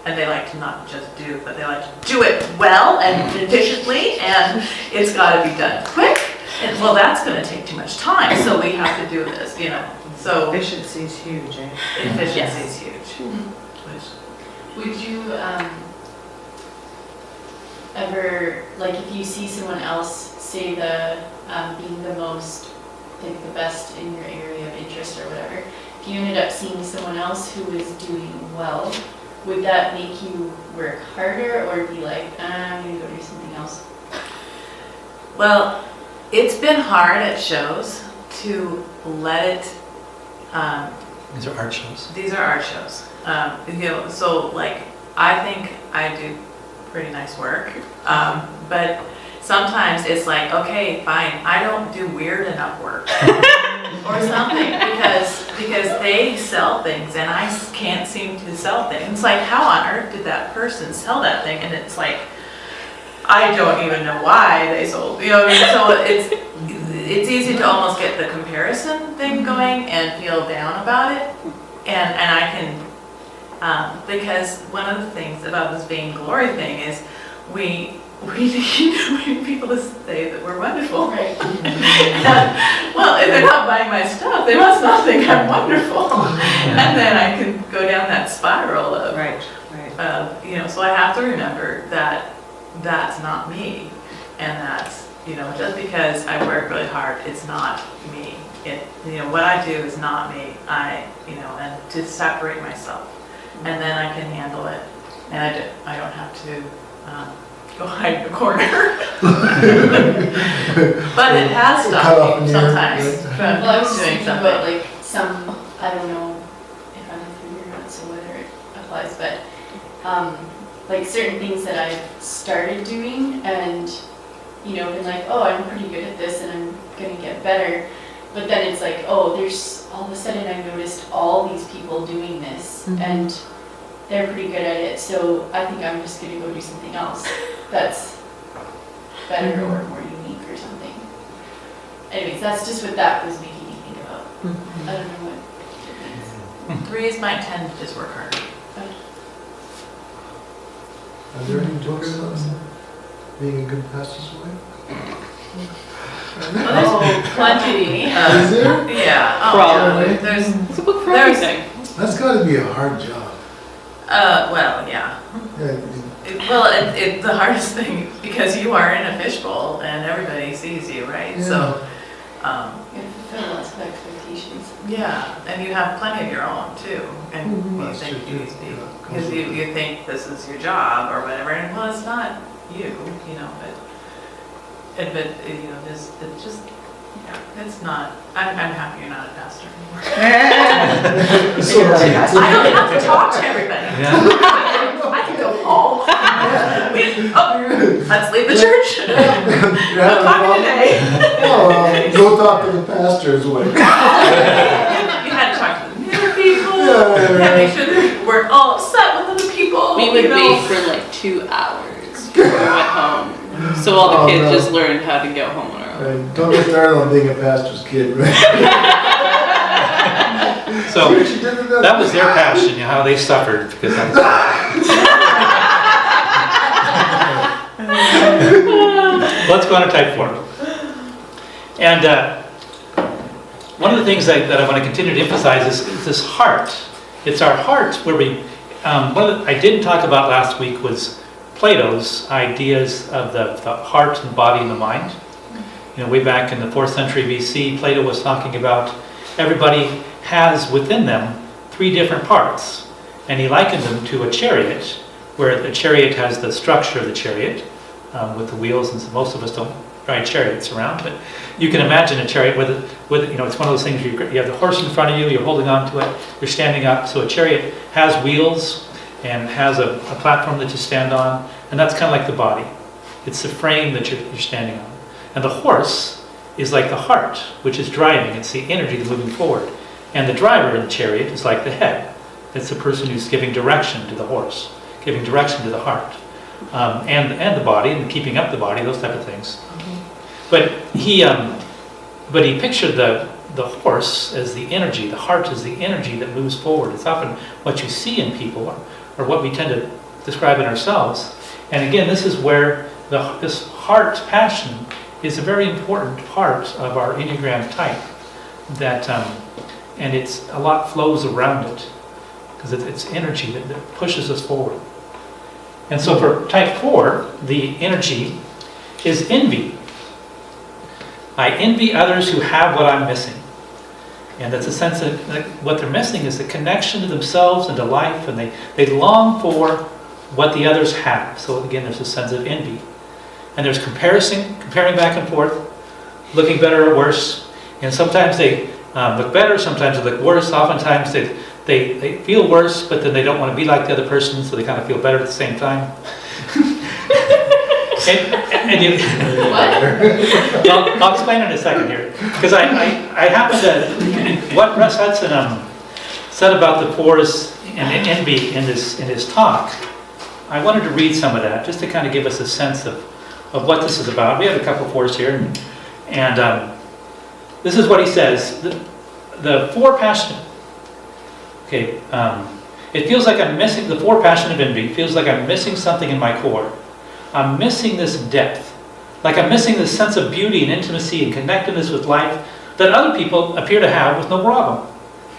G: and they like to not just do, but they like to do it well and efficiently, and it's got to be done quick. And well, that's going to take too much time, so we have to do this, you know. So
C: Efficiency is huge, eh?
G: efficiency is huge.
F: Would you ever, like if you see someone else say being the most, like the best in your area of interest or whatever, if you ended up seeing someone else who was doing well, would that make you work harder, or be like, I'm going to go do something else?
G: Well, it's been hard at shows to let it.
A: These are art shows.
G: These are art shows. You know, so like I think I do pretty nice work, but sometimes it's like, okay, fine, I don't do weird enough work or something, because they sell things and I can't seem to sell things. It's like, how on earth did that person sell that thing? And it's like, I don't even know why they sold, you know what I mean? So it's easy to almost get the comparison thing going and feel down about it, and I can, because one of the things about this vainglory thing is we need people to say that we're wonderful.
F: Right.
G: Well, if they're not buying my stuff, they must not think I'm wonderful. And then I can go down that spiral of,
C: Right.
G: you know, so I have to remember that that's not me, and that's, you know, just because I work really hard, it's not me. You know, what I do is not me. You know, and to separate myself, and then I can handle it, and I don't have to go hide in a corner. But it has stopped me sometimes from
F: Well, I was just
G: doing
F: thinking
G: something.
F: about like I don't know if I'm a 3 or not, so whether it applies, but like certain things that I've started doing, and you know, been like, oh, I'm pretty good at this and I'm gonna get better. But then it's like, oh, there's all of a sudden I noticed all these people doing this, and they're pretty good at it. So I think I'm just gonna go do something else that's better or more unique or something. Anyways, that's just what that was making me think about. I don't know what it means.
G: 3s might tend to just work harder.
B: Are there any talking about being a good pastor's wife?
G: Well, there's plenty.
B: Is there?
G: Yeah.
E: Probably.
G: There's,
E: It's a book for
G: There's-
E: everything.
B: That's gotta be a hard job.
G: well, yeah.
B: Yeah,
G: The hardest thing, because you are in a fishbowl and everybody sees you, right? So,
F: You have to fulfill lots of expectations.
G: yeah, and you have plenty of your own too. And you
B: That's
G: think
B: true,
G: you,
B: too.
G: because you think this is your job or whatever, and well, it's not you, but it's just, yeah, it's not, I'm happy you're not a pastor anymore. I don't have to talk to everybody. I can go home. Let's leave the church. Not talking today.
B: Go talk to the pastor's wife.
G: You had to talk to the new people. You had to make sure that we weren't all upset with other people.
E: We would
G: you know.
E: be for like 2 hours before we went home. So all the
B: Oh,
E: kids
B: no.
E: just learned how to go home on our own.
B: Right, don't get started on being a pastor's kid, right?
A: So
B: See what you did with
A: that was their passion, how they suffered because that was. Let's go on to type 4. And one of the things that I want to continue to emphasize is this heart. It's our heart where we, I didn't talk about last week was Plato's ideas of the heart and body and the mind. Way back in the 4th century BC, Plato was talking about everybody has within them 3 different parts. And he likened them to a chariot, where the chariot has the structure of the chariot with the wheels, and so most of us don't ride chariots around, but you can imagine a chariot with it's one of those things you have the horse in front of you, you're holding on to it, you're standing up. So a chariot has wheels and has a platform that you stand on, and that's kind of like the body. It's the frame that you're standing on. And the horse is like the heart, which is driving. It's the energy that's moving forward. And the driver in the chariot is like the head. It's the person who's giving direction to the horse, giving direction to the heart, and the body, and keeping up the body, those type of things. But he pictured the horse as the energy. The heart is the energy that moves forward. It's often what you see in people, or what we tend to describe in ourselves. And again, this is where this heart passion is a very important part of our Enneagram type. And it's a lot flows around it because it's energy that pushes us forward. And so for type 4, the energy is envy. I envy others who have what I'm missing. And that's a sense that what they're missing is the connection to themselves and to life, and they long for what the others have. So again, there's a sense of envy. And there's comparing back and forth, looking better or worse. And sometimes they look better, sometimes they look worse. Oftentimes they feel worse, but then they don't want to be like the other person, so they kind of feel better at the same time. I'll explain in a second here, because I happen to, what Russ Hudson said about the 4s and envy in his talk, I wanted to read some of that, just to kind of give us a sense of what this is about. We have a couple 4s here, and this is what he says. The 4 passion, it feels like I'm missing, the 4 passion of envy feels like I'm missing something in my core. I'm missing this depth. Like I'm missing this sense of beauty and intimacy and connectedness with life that other people appear to have with no problem.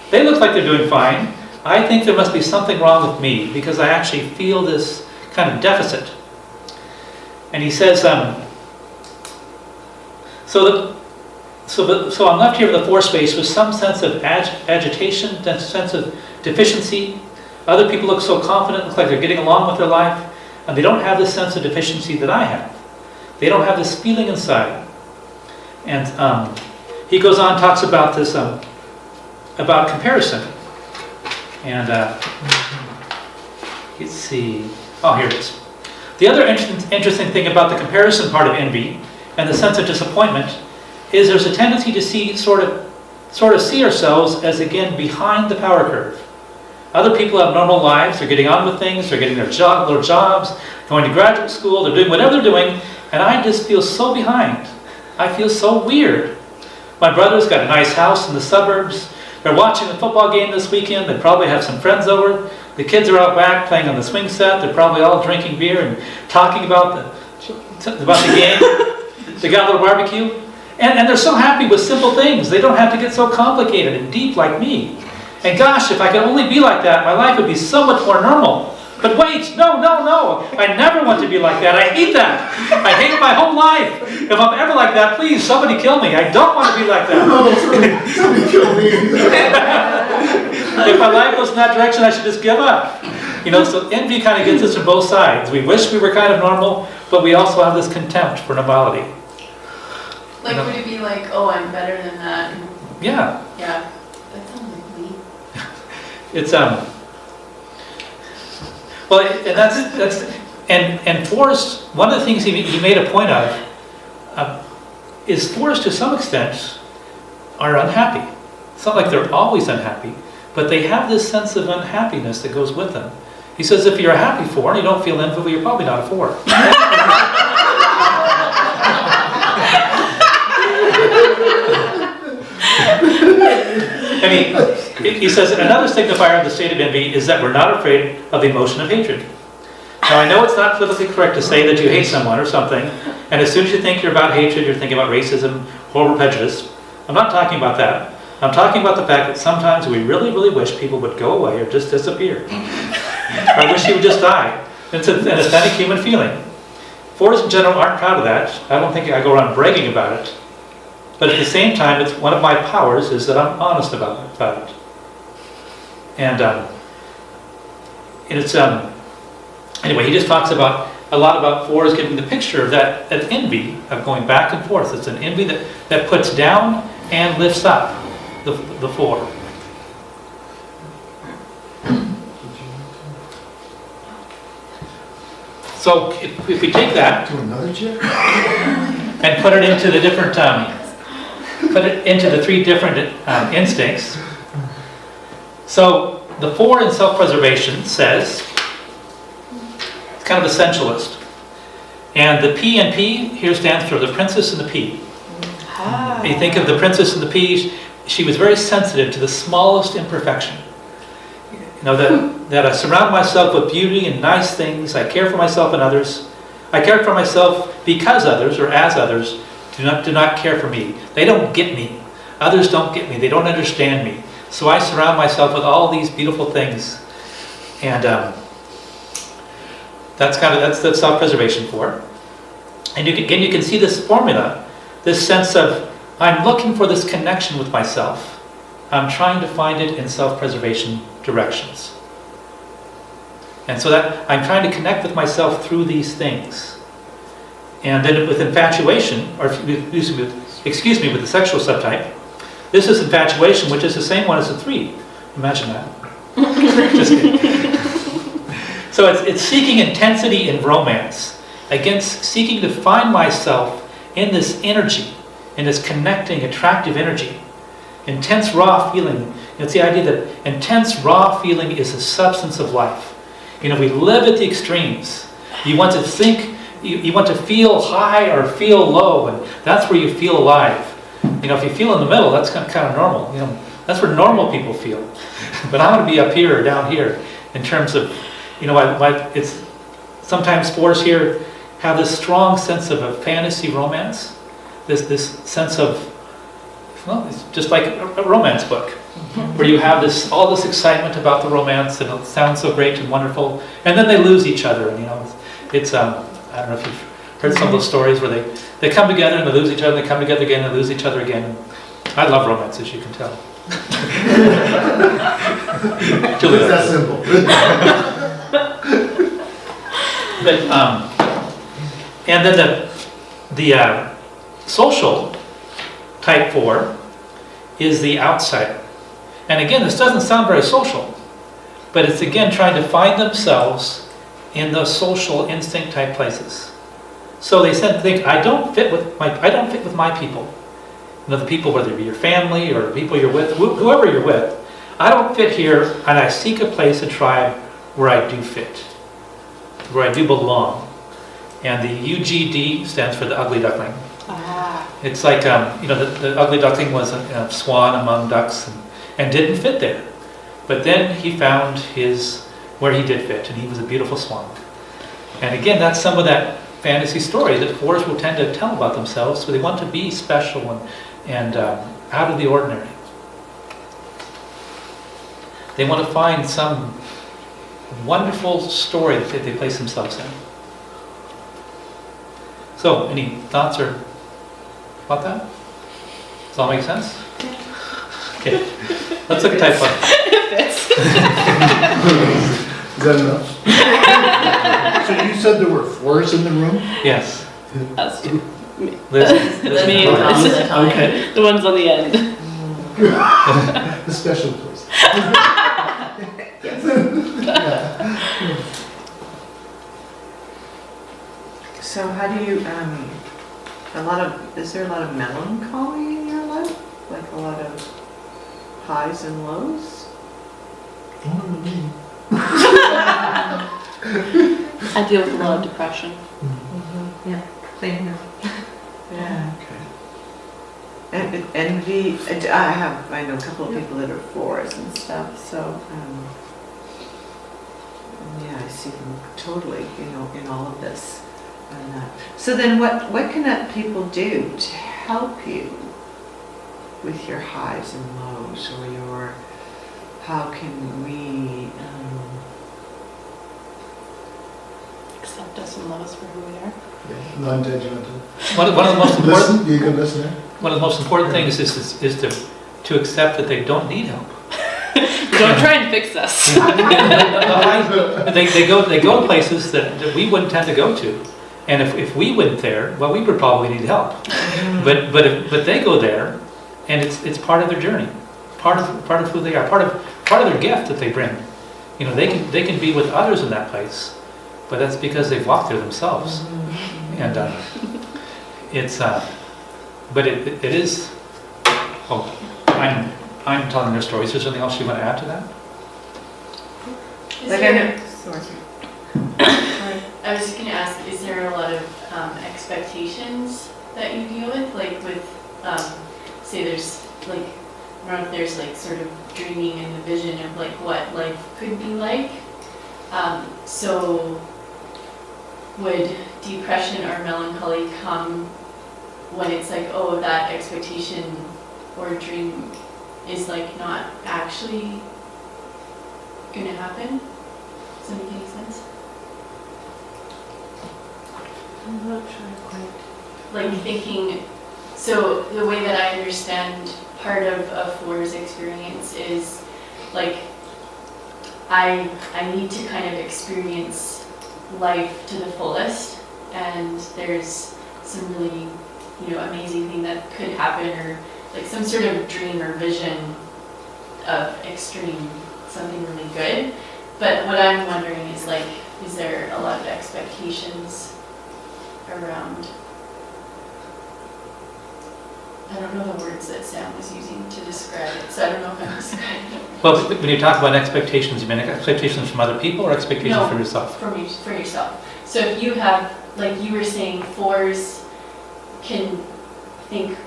A: They look like they're doing fine. I think there must be something wrong with me because I actually feel this kind of deficit. And he says, so I'm left here with the 4 space with some sense of agitation, that sense of deficiency. Other people look so confident, look like they're getting along with their life, and they don't have this sense of deficiency that I have. They don't have this feeling inside. And he goes on, talks about this, about comparison. And let's see. Oh, here it is. The other interesting thing about the comparison part of envy and the sense of disappointment is there's a tendency to see sort of see ourselves as, again, behind the power curve. Other people have normal lives, they're getting on with things, they're getting their little jobs, going to graduate school, they're doing whatever they're doing, and I just feel so behind. I feel so weird. My brother's got a nice house in the suburbs, they're watching the football game this weekend, they probably have some friends over, the kids are out back playing on the swing set, they're probably all drinking beer and talking about the game. They got a little barbecue. And they're so happy with simple things. They don't have to get so complicated and deep like me. And gosh, if I could only be like that, my life would be so much more normal. But wait, no. I never want to be like that. I hate that. I hate my whole life. If I'm ever like that, please, somebody kill me. I don't want to be like that.
B: No, somebody kill me.
A: If my life goes in that direction, I should just give up. So envy kind of gets us from both sides. We wish we were kind of normal, but we also have this contempt for normality.
F: Like, would it be like, oh, I'm better than that?
A: Yeah.
F: Yeah, that sounds like me.
A: It's well, and that's and fours. One of the things he made a point of is fours to some extent are unhappy. It's not like they're always unhappy, but they have this sense of unhappiness that goes with them. He says if you're a happy four and you don't feel envy, you're probably not a four. And he says another signifier of the state of envy is that we're not afraid of the emotion of hatred. Now I know it's not politically correct to say that you hate someone or something, and as soon as you think you're about hatred, you're thinking about racism or prejudice. I'm not talking about that. I'm talking about the fact that sometimes we really, really wish people would go away or just disappear. I wish you would just die. It's an authentic human feeling. Fours in general aren't proud of that. I don't think I go around bragging about it. But at the same time, it's one of my powers is that I'm honest about it. And it's anyway, he just talks about a lot about fours giving the picture of that envy of going back and forth. It's an envy that puts down and lifts up the four. So if we take that
B: To another chair?
A: and put it into the different, put it into the three different instincts. So the four in self-preservation says, it's kind of essentialist. And the P in P here stands for the princess and the pea. You think of the princess and the pea, she was very sensitive to the smallest imperfection. That I surround myself with beauty and nice things. I care for myself and others. I care for myself because others, or as others, do not care for me. They don't get me. Others don't get me. They don't understand me. So I surround myself with all these beautiful things. And that's self-preservation for. And you can see this formula, this sense of, I'm looking for this connection with myself. I'm trying to find it in self-preservation directions. And so that I'm trying to connect with myself through these things. And then with infatuation, or excuse me, with the sexual subtype, this is infatuation, which is the same one as the 3. Imagine that. Just kidding. So it's seeking intensity in romance, against seeking to find myself in this energy, in this connecting, attractive energy. Intense raw feeling. It's the idea that intense raw feeling is the substance of life. We live at the extremes. You want to think, you want to feel high or feel low, and that's where you feel alive. If you feel in the middle, that's kind of normal. That's where normal people feel. But I want to be up here or down here in terms of, it's sometimes fours here have this strong sense of a fantasy romance, this sense of, well, it's just like a romance book, where you have all this excitement about the romance, and it sounds so great and wonderful, and then they lose each other, and it's I don't know if you've heard some of those stories where they come together and they lose each other, and they come together again and they lose each other again. I love romance, as you can tell. Julie,
B: It's that simple.
A: But and then the social type 4 is the outsider. And again, this doesn't sound very social, but it's again trying to find themselves in those social instinct type places. So they think, I don't fit with my people. The people, whether it be your family or people you're with, whoever you're with, I don't fit here, and I seek a place, a tribe where I do fit, where I do belong. And the UGD stands for the ugly duckling. It's like, the ugly duckling was a swan among ducks and didn't fit there. But then he found where he did fit, and he was a beautiful swan. And again, that's some of that fantasy story that fours will tend to tell about themselves, so they want to be special and out of the ordinary. They want to find some wonderful story that they place themselves in. So, any thoughts or about that? Does all make sense? Okay, let's look at type 1.
B: Is that enough?
D: So you said there were 4s in the room?
A: Yes.
E: Us two.
A: Liz?
E: Me and
G: All the
E: Liz.
G: time.
A: Okay.
E: The ones on the end.
B: The special place. Yeah.
C: So how do you, is there a lot of melancholy in your life? Like a lot of highs and lows?
E: I deal with a lot of depression.
C: Yeah, same here. Yeah. And envy, I know a couple of people that are 4s and stuff, so, yeah, I see them totally, in all of this. And that. So then what can people do to help you with your highs and lows, or how can we,
E: Accept us and love us for who we are.
B: Yeah, non-judgmental.
A: One of the most important,
B: Listen, be a good listener.
A: one of the most important things is to accept that they don't need help.
E: Don't try and fix us.
A: They go places that we wouldn't tend to go to, and if we went there, well, we would probably need help. But they go there, and it's part of their journey, part of who they are, part of their gift that they bring. They can be with others in that place, but that's because they've walked there themselves, and it's but it is. Oh, I'm telling their stories. Is there something else you want to add to that?
F: Is
C: like
F: there-
C: sorry.
F: I was just going to ask, is there a lot of expectations that you deal with? Like with, say there's like, I don't know if there's like sort of dreaming and the vision of like what life could be like. So would depression or melancholy come when it's like, oh, that expectation or dream is like not actually going to happen? Does that make any sense?
C: I'm not sure quite.
F: Like thinking, so the way that I understand part of a four's experience is like I need to kind of experience life to the fullest, and there's some really amazing thing that could happen, or like some sort of dream or vision of extreme something really good. But what I'm wondering is like, is there a lot of expectations around, I don't know the words that Sam was using to describe it, so I don't know if I'm describing it.
A: Well, when you talk about expectations, you mean expectations from other people or expectations
F: No,
A: from yourself?
F: For yourself. So if you have, like you were saying, fours can think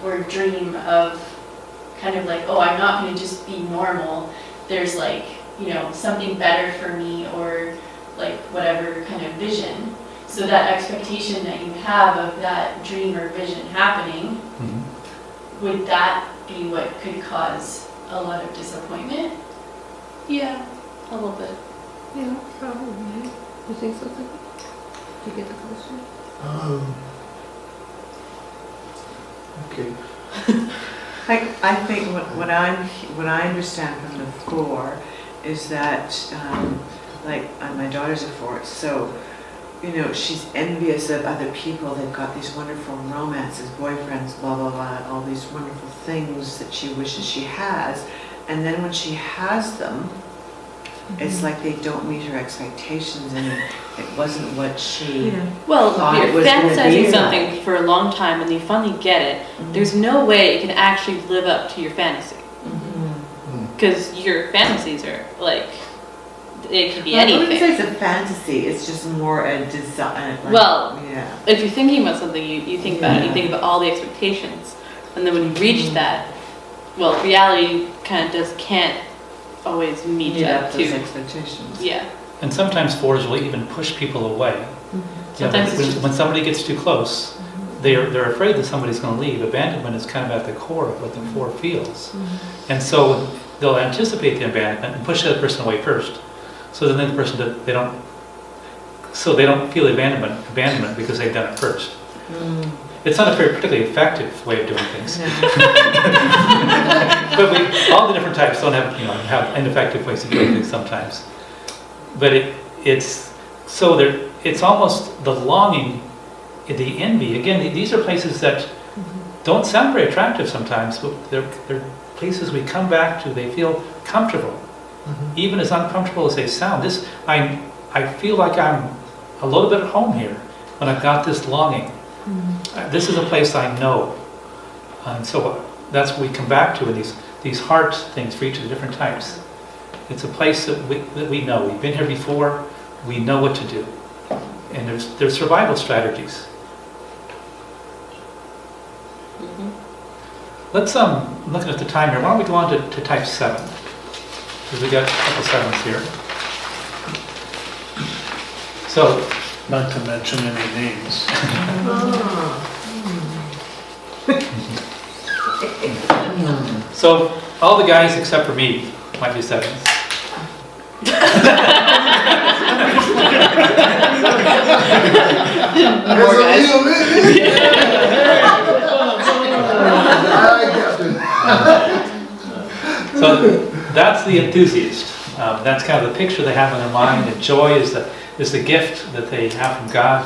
F: or dream of kind of like, oh, I'm not going to just be normal. There's like, something better for me, or like whatever kind of vision. So that expectation that you have of that dream or vision happening, would that be what could cause a lot of disappointment?
E: Yeah, a little bit.
H: Yeah, probably. You think so? Did you get the question?
B: Okay.
C: I think what I understand from the 4 is that, my daughter's a 4, so, she's envious of other people. They've got these wonderful romances, boyfriends, blah, blah, blah, all these wonderful things that she wishes she has. And then when she has them, it's like they don't meet her expectations, and it wasn't what she
E: Well,
C: thought
E: if
C: it
E: you're
C: was gonna be
E: fantasizing something
C: like.
E: for a long time and you finally get it, there's no way it can actually live up to your fantasy. Because your fantasies are like, it could be
C: I wouldn't say
E: anything.
C: it's a fantasy, it's just more a design.
E: Well,
C: yeah.
E: If you're thinking about something, you think about it, you
C: Yeah.
E: think about all the expectations. And then when you reach that, reality kind of can't always meet
C: Meet
E: up
C: up those
E: to.
C: expectations.
E: Yeah.
A: And sometimes 4s will even push people away.
E: Sometimes it's
A: when somebody gets too close, they're afraid that somebody's going to leave. Abandonment is kind of at the core of what the 4 feels. And so they'll anticipate the abandonment and push the other person away first. So then the person, they don't feel abandonment because they've done it first. It's not a very particularly effective way of doing things. But all the different types don't have ineffective ways of doing things sometimes. But it's almost the longing, the envy. Again, these are places that don't sound very attractive sometimes, but they're places we come back to. They feel comfortable, even as uncomfortable as they sound. I feel like I'm a little bit at home here when I've got this longing. This is a place I know, and so that's what we come back to in these heart things for each of the different types. It's a place that we know. We've been here before. We know what to do, and there's survival strategies. Let's I'm looking at the time here. Why don't we go on to type 7? Because we got a couple 7s here. So,
D: Not to mention any names.
A: So all the guys except for me might be 7s. So that's the enthusiast. That's kind of the picture they have in their mind. And joy is the gift that they have from God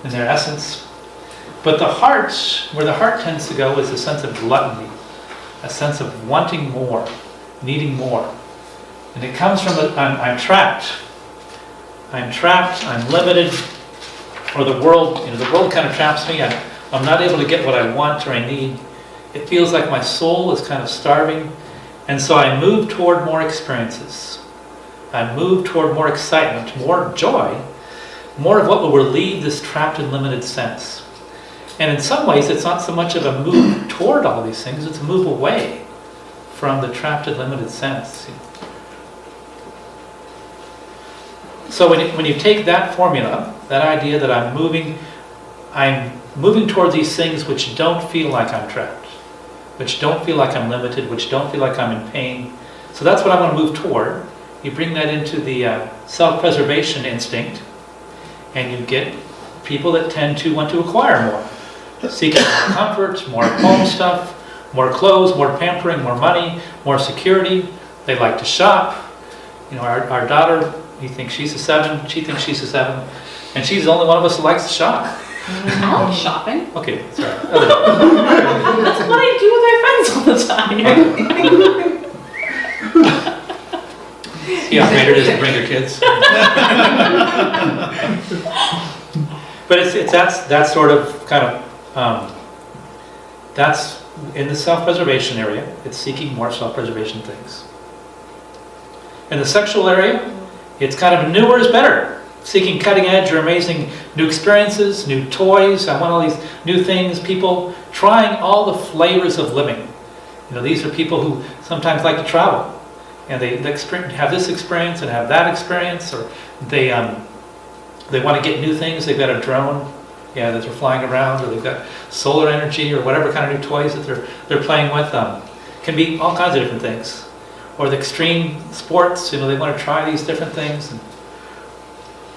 A: in their essence. But the heart, where the heart tends to go, is a sense of gluttony, a sense of wanting more, needing more. And it comes from I'm trapped. I'm trapped, I'm limited, or the world kind of traps me. I'm not able to get what I want or I need. It feels like my soul is kind of starving. And so I move toward more experiences. I move toward more excitement, more joy, more of what will relieve this trapped and limited sense. And in some ways, it's not so much of a move toward all these things, it's a move away from the trapped and limited sense. So when you take that formula, that idea that I'm moving toward these things which don't feel like I'm trapped, which don't feel like I'm limited, which don't feel like I'm in pain. So that's what I want to move toward. You bring that into the self-preservation instinct, and you get people that tend to want to acquire more, seeking more comfort, more home stuff, more clothes, more pampering, more money, more security. They like to shop. Our daughter, you think she's a 7, she thinks she's a 7, and she's the only one of us that likes to shop.
E: I like shopping.
A: Okay, sorry.
E: That's what I do with my friends all the time.
A: Yeah, Raider doesn't bring her kids. But it's that sort of kind of that's in the self-preservation area. It's seeking more self-preservation things. In the sexual area, it's kind of newer is better. Seeking cutting edge or amazing new experiences, new toys. I want all these new things. People trying all the flavors of living. These are people who sometimes like to travel, and they have this experience and have that experience, or they want to get new things. They've got a drone, that they're flying around, or they've got solar energy, or whatever kind of new toys that they're playing with. Can be all kinds of different things, or the extreme sports. They want to try these different things. And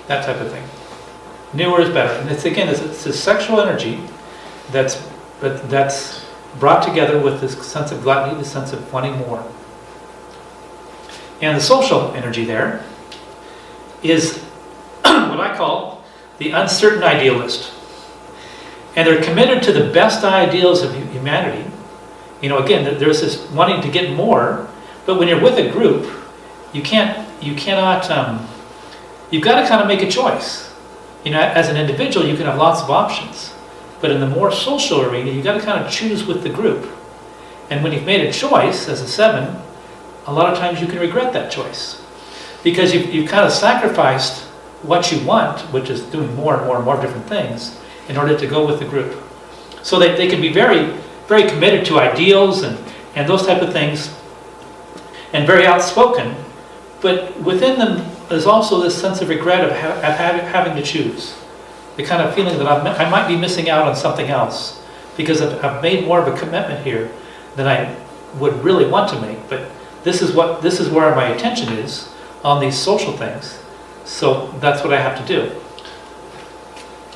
A: that type of thing. Newer is better. And it's a sexual energy that's brought together with this sense of gluttony, the sense of wanting more. And the social energy there is what I call the uncertain idealist. And they're committed to the best ideals of humanity. Again, there's this wanting to get more, but when you're with a group, you've got to kind of make a choice. As an individual, you can have lots of options. But in the more social arena, you've got to kind of choose with the group. And when you've made a choice as a 7, a lot of times you can regret that choice. Because you've kind of sacrificed what you want, which is doing more and more and more different things, in order to go with the group. So they can be very, very committed to ideals and those type of things, and very outspoken. But within them, there's also this sense of regret of having to choose. The kind of feeling that I might be missing out on something else because I've made more of a commitment here than I would really want to make. But this is where my attention is on these social things. So that's what I have to do.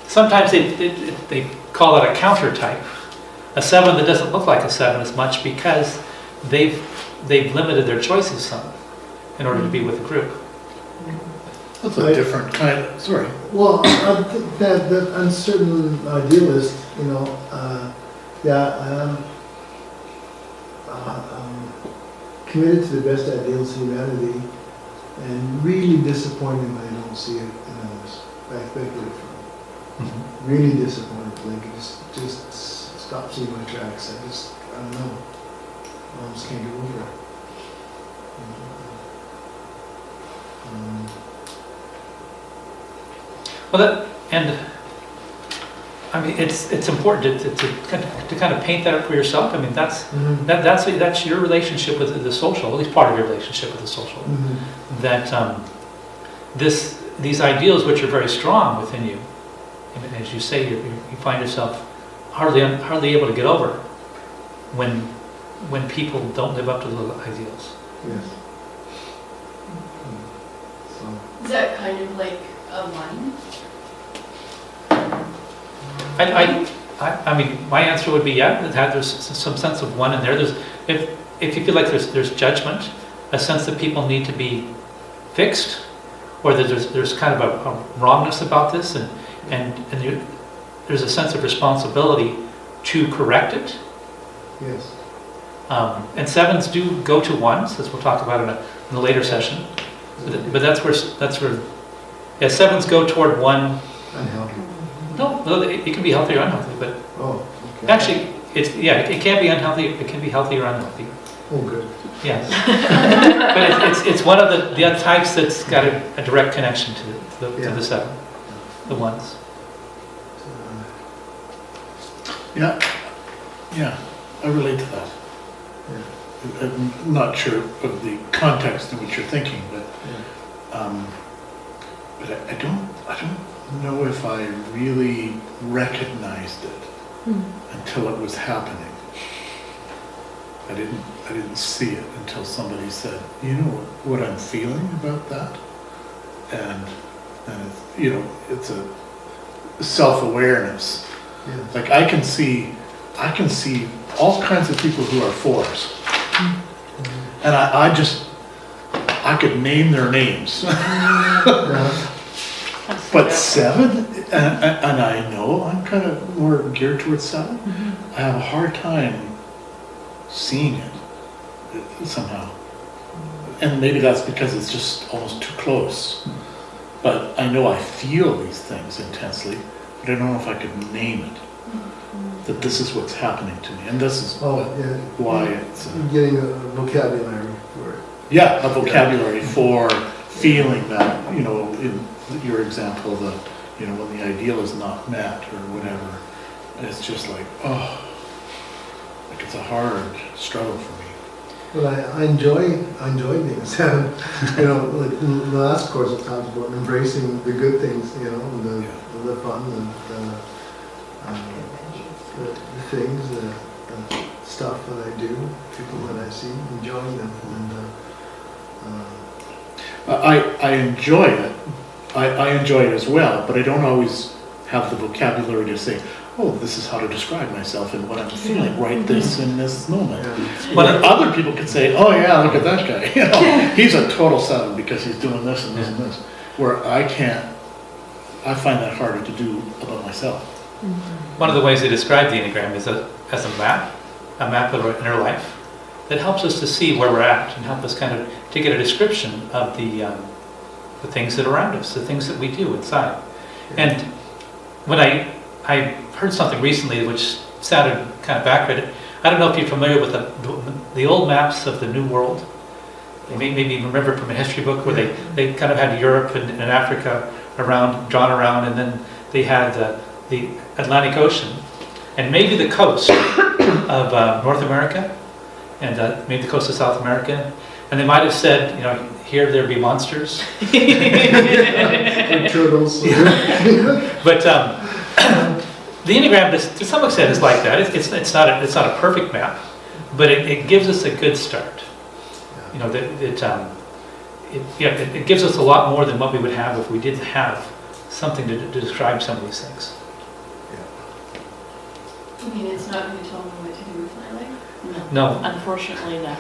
A: Sometimes they call it a counter type. A 7 that doesn't look like a 7 as much because they've limited their choices some in order to be with the group.
D: That's a different kind of, sorry.
B: Well, that uncertain idealist, you know, committed to the best ideals of humanity, and really disappointed when I don't see it in others. I speculated from. Really disappointed, like it just stops me in my tracks. I don't know. I just can't get over it.
A: Well, I mean, it's important to kind of paint that up for yourself. I mean, that's your relationship with the social, at least part of your relationship with the social. That these ideals, which are very strong within you, and as you say, you find yourself hardly able to get over when people don't live up to those ideals.
B: Yes. So.
F: Is that kind of like a one?
A: I mean, my answer would be yeah. There's some sense of one in there. If you feel like there's judgment, a sense that people need to be fixed, or that there's kind of a wrongness about this, and there's a sense of responsibility to correct it.
B: Yes.
A: And 7s do go to 1s, as we'll talk about in a later session. But that's where 7s go toward 1.
B: Unhealthy.
A: No, it can be healthy or unhealthy, but
B: okay.
A: actually, it can be unhealthy, it can be healthy or unhealthy.
B: Oh, good.
A: Yes. But it's one of the other types that's got a direct connection to the 7, the 1s.
D: Yeah, I relate to that.
B: Yeah.
D: I'm not sure of the context in which you're thinking, but I don't know if I really recognized it until it was happening. I didn't see it until somebody said, you know what I'm feeling about that? And it's a self-awareness.
B: Yes.
D: Like I can see all kinds of people who are 4s. And I could name their names. But 7, and I know I'm kind of more geared towards 7. I have a hard time seeing it somehow. And maybe that's because it's just almost too close. But I know I feel these things intensely, but I don't know if I could name it. That this is what's happening to me, and this is why it's...
B: Getting a vocabulary for it.
D: Yeah, a vocabulary for feeling that, in your example, when the ideal is not met or whatever, it's just like, like it's a hard struggle for me.
B: But I enjoy being a 7. Like in the last course it talks about embracing the good things, the fun, the things, the stuff that I do, people that I see, enjoying them,
D: I enjoy it. I enjoy it as well, but I don't always have the vocabulary to say, oh, this is how to describe myself and what I'm feeling right in this moment. But other people can say, oh yeah, look at that guy. He's a total 7 because he's doing this and this and this. Where I find that harder to do about myself.
A: One of the ways they describe the Enneagram is as a map of our inner life that helps us to see where we're at and help us kind of to get a description of the things that are around us, the things that we do inside. And when I heard something recently which sounded kind of backward. I don't know if you're familiar with the old maps of the New World. You maybe remember from a history book where they kind of had Europe and Africa drawn around, and then they had the Atlantic Ocean, and maybe the coast of North America, and maybe the coast of South America. And they might have said, here there be monsters.
B: And turtles.
A: But the Enneagram, to some extent, is like that. It's not a perfect map, but it gives us a good start. You know, it gives us a lot more than what we would have if we didn't have something to describe some of these things.
F: I mean, it's not going to tell me what to do with my life.
A: No.
E: Unfortunately, no.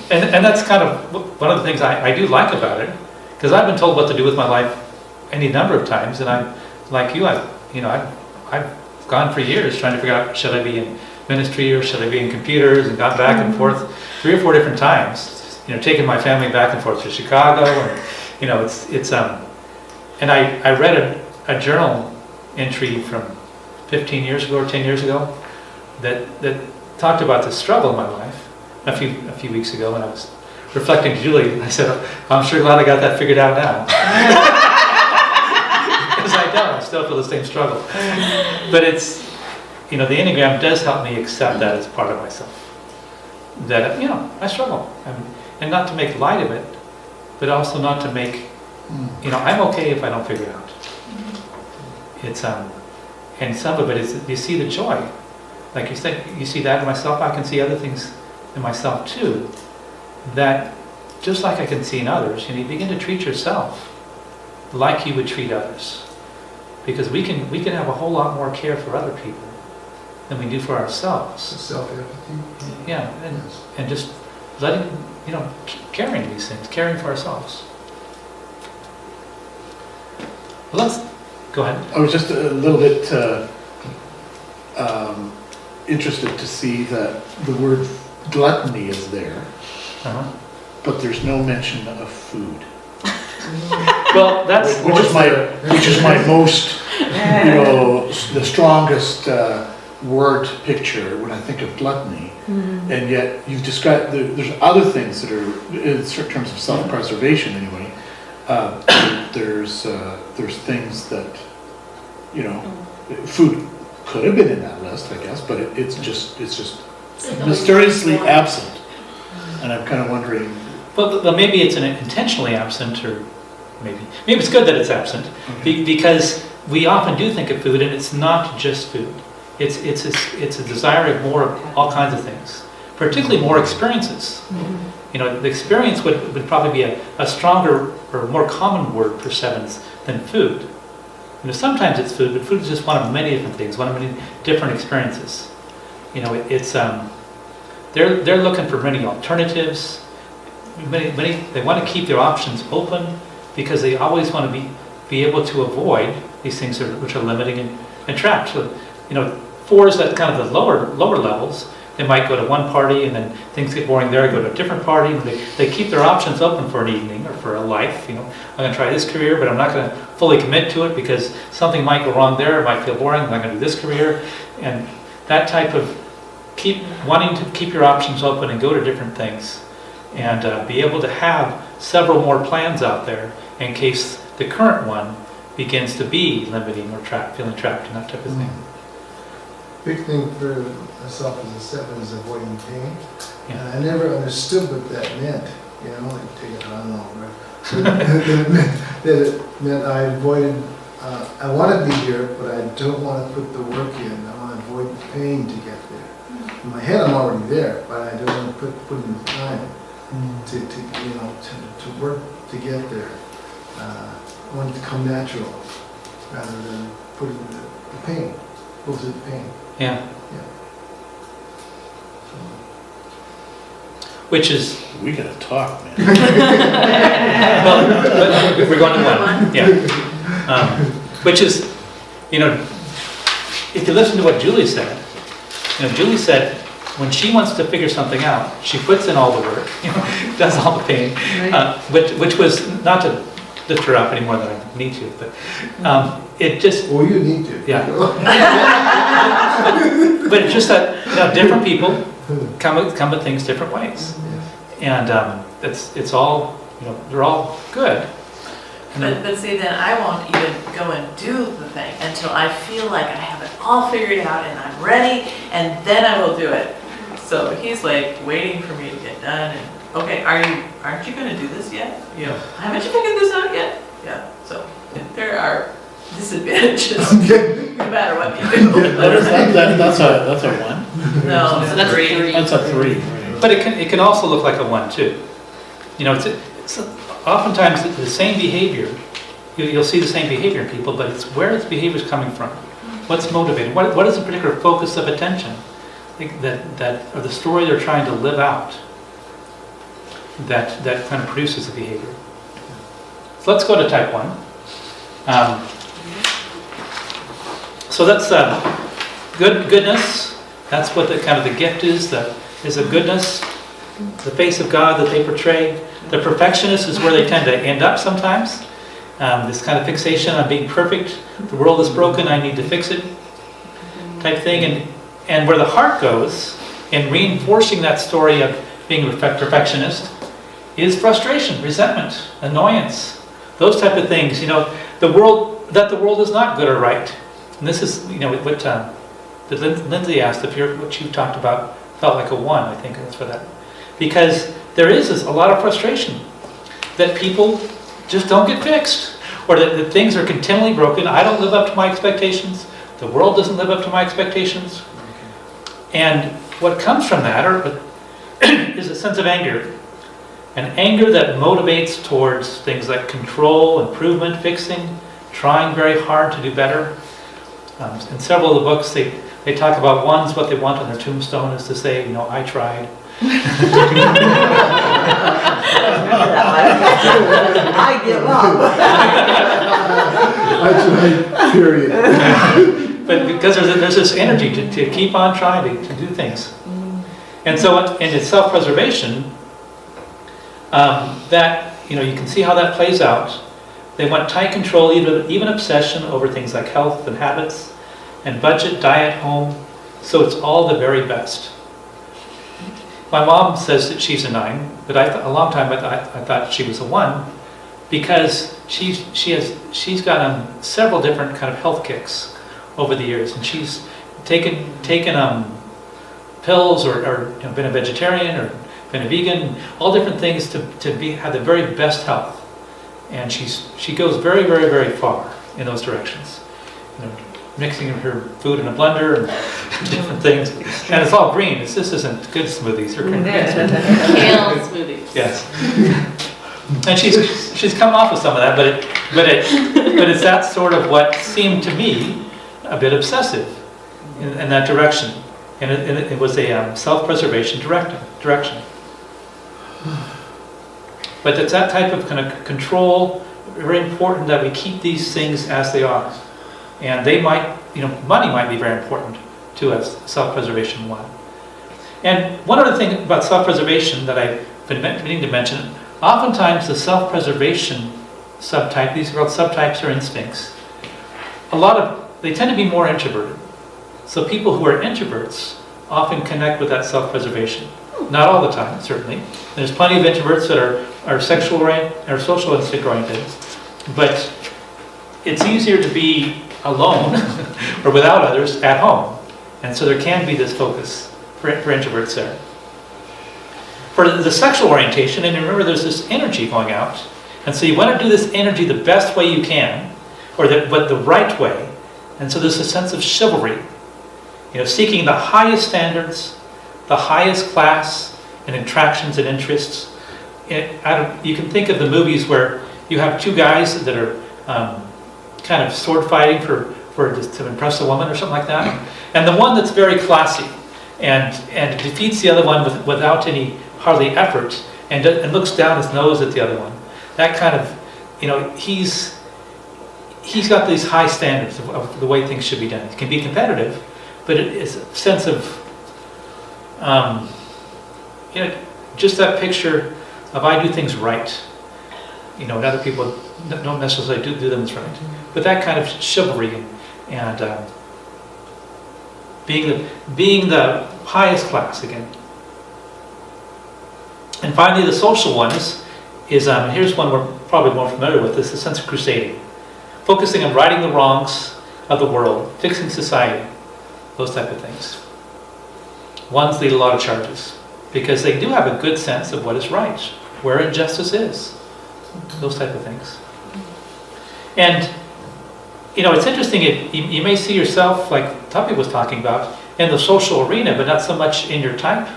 A: And that's kind of one of the things I do like about it, because I've been told what to do with my life any number of times, and I'm like you. I've gone for years trying to figure out, should I be in ministry or should I be in computers, and gone back and forth 3 or 4 different times. You know, taking my family back and forth to Chicago, and you know, and I read a journal entry from 15 years ago or 10 years ago that talked about the struggle in my life a few weeks ago, and I was reflecting to Julie, and I said, I'm sure glad I got that figured out now. Because I don't, I still feel the same struggle. But it's, you know, the Enneagram does help me accept that as part of myself. That, you know, I struggle. And not to make light of it, but also not to make, you know, I'm okay if I don't figure it out. It's, and some of it is, you see the joy. Like you said, you see that in myself, I can see other things in myself too, that just like I can see in others, you begin to treat yourself like you would treat others. Because we can have a whole lot more care for other people than we do for ourselves.
B: Self-empathy.
A: Yeah, and just letting, you know, caring these things, caring for ourselves. Well, let's go ahead.
D: I was just a little bit interested to see that the word gluttony is there, but there's no mention of food.
A: Well, that's
D: which is my most, you know, the strongest word picture when I think of gluttony. And yet you've described there's other things that are in certain terms of self-preservation anyway. There's things that, you know, food could have been in that list, I guess, but it's just mysteriously absent, and I'm kind of wondering.
A: But maybe it's intentionally absent, or maybe it's good that it's absent, because we often do think of food, and it's not just food. It's a desire of more of all kinds of things, particularly more experiences. You know, the experience would probably be a stronger or more common word for sevens than food. You know, sometimes it's food, but food is just one of many different things, one of many different experiences. You know, it's they're looking for many alternatives. They want to keep their options open because they always want to be able to avoid these things which are limiting and trapped. So, you know, 4s at kind of the lower levels, they might go to one party and then things get boring there, go to a different party, and they keep their options open for an evening or for a life. You know, I'm going to try this career, but I'm not going to fully commit to it because something might go wrong there, it might feel boring, I'm not going to do this career. And that type of wanting to keep your options open and go to different things and be able to have several more plans out there in case the current one begins to be limiting or feeling trapped and that type of thing.
B: Big thing for myself as a 7 is avoiding pain.
A: Yeah.
B: And I never understood what that meant. You know, like take it on over. That it meant I avoided. I want to be here, but I don't want to put the work in. I want to avoid the pain to get there. In my head, I'm already there, but I don't want to put in the time to work to get there. I want it to come natural rather than put in the pain. Go through the pain.
A: Yeah. Which is...
D: We gotta talk, man.
A: Well, but we're going to one. Yeah. Which is, you know, if you listen to what Julie said, you know, Julie said when she wants to figure something out, she puts in all the work, you know, does all the pain, which was not to lift her up any more than I need to, but it just...
B: Well, you need to.
A: Yeah. But it's just that, you know, different people come at things different ways. And it's all, you know, they're all good.
G: But see, then I won't even go and do the thing until I feel like I have it all figured out and I'm ready, and then I will do it. So he's like waiting for me to get done and okay, aren't you gonna do this yet? You know, haven't you figured this out yet? Yeah, so there are disadvantages, no matter what you do.
D: What is that? That's a 1?
G: No,
E: So that's
G: three.
E: 3.
D: That's a 3. Right?
A: But it can also look like a 1 too. You know, it's oftentimes the same behavior, you'll see the same behavior in people, but it's where this behavior is coming from. What's motivating? What is the particular focus of attention or the story they're trying to live out that kind of produces the behavior? So let's go to type 1. So that's goodness. That's what the kind of the gift is a goodness, the face of God that they portray. The perfectionist is where they tend to end up sometimes. This kind of fixation on being perfect. The world is broken, I need to fix it type thing. And where the heart goes in reinforcing that story of being a perfectionist is frustration, resentment, annoyance, those type of things. You know, the world is not good or right. And this is, you know, what that Lindsay asked if what you talked about felt like a 1, I think that's for that. Because there is a lot of frustration that people just don't get fixed, or that things are continually broken. I don't live up to my expectations. The world doesn't live up to my expectations. And what comes from that is a sense of anger. An anger that motivates towards things like control, improvement, fixing, trying very hard to do better. In several of the books, they talk about ones, what they want on their tombstone is to say, you know, I tried.
C: I give up.
B: I tried, period.
A: But because there's this energy to keep on trying to do things. And so in its self-preservation, that, you know, you can see how that plays out. They want tight control, even obsession over things like health and habits and budget, diet, home. So it's all the very best. My mom says that she's a 9, but a long time I thought she was a 1 because she's got several different kind of health kicks over the years, and she's taken pills or you know, been a vegetarian or been a vegan, all different things to have the very best health. And she goes very, very, very far in those directions. You know, mixing her food in a blender and different things. And it's all green. This isn't good smoothies or green smoothies.
E: Kale smoothies.
A: Yes. And she's come off with some of that, but it's that sort of what seemed to me a bit obsessive in that direction. And it was a self-preservation direction. But it's that type of kind of control, very important that we keep these things as they are. And they might, you know, money might be very important to us, self-preservation 1. And one other thing about self-preservation that I've been meaning to mention, oftentimes the self-preservation subtype, these are called subtypes or instincts, they tend to be more introverted. So people who are introverts often connect with that self-preservation. Not all the time, certainly. There's plenty of introverts that are sexual oriented or social instinct oriented, but it's easier to be alone or without others at home. And so there can be this focus for introverts there. For the sexual orientation, and remember there's this energy going out, and so you want to do this energy the best way you can, but the right way. And so there's a sense of chivalry, you know, seeking the highest standards, the highest class in attractions and interests. You can think of the movies where you have 2 guys that are kind of sword fighting to impress a woman or something like that, and the one that's very classy and defeats the other one without any hardly effort and looks down his nose at the other one. That kind of, you know, he's got these high standards of the way things should be done. It can be competitive, but it is a sense of you know, just that picture of I do things right, you know, and other people don't necessarily do them right. But that kind of chivalry and being the highest class again. And finally, the social one is here's one we're probably more familiar with, is the sense of crusading. Focusing on righting the wrongs of the world, fixing society, those type of things. Ones lead a lot of charges, because they do have a good sense of what is right, where injustice is, those type of things. And, you know, it's interesting, you may see yourself, like Tuppy was talking about, in the social arena, but not so much in your type,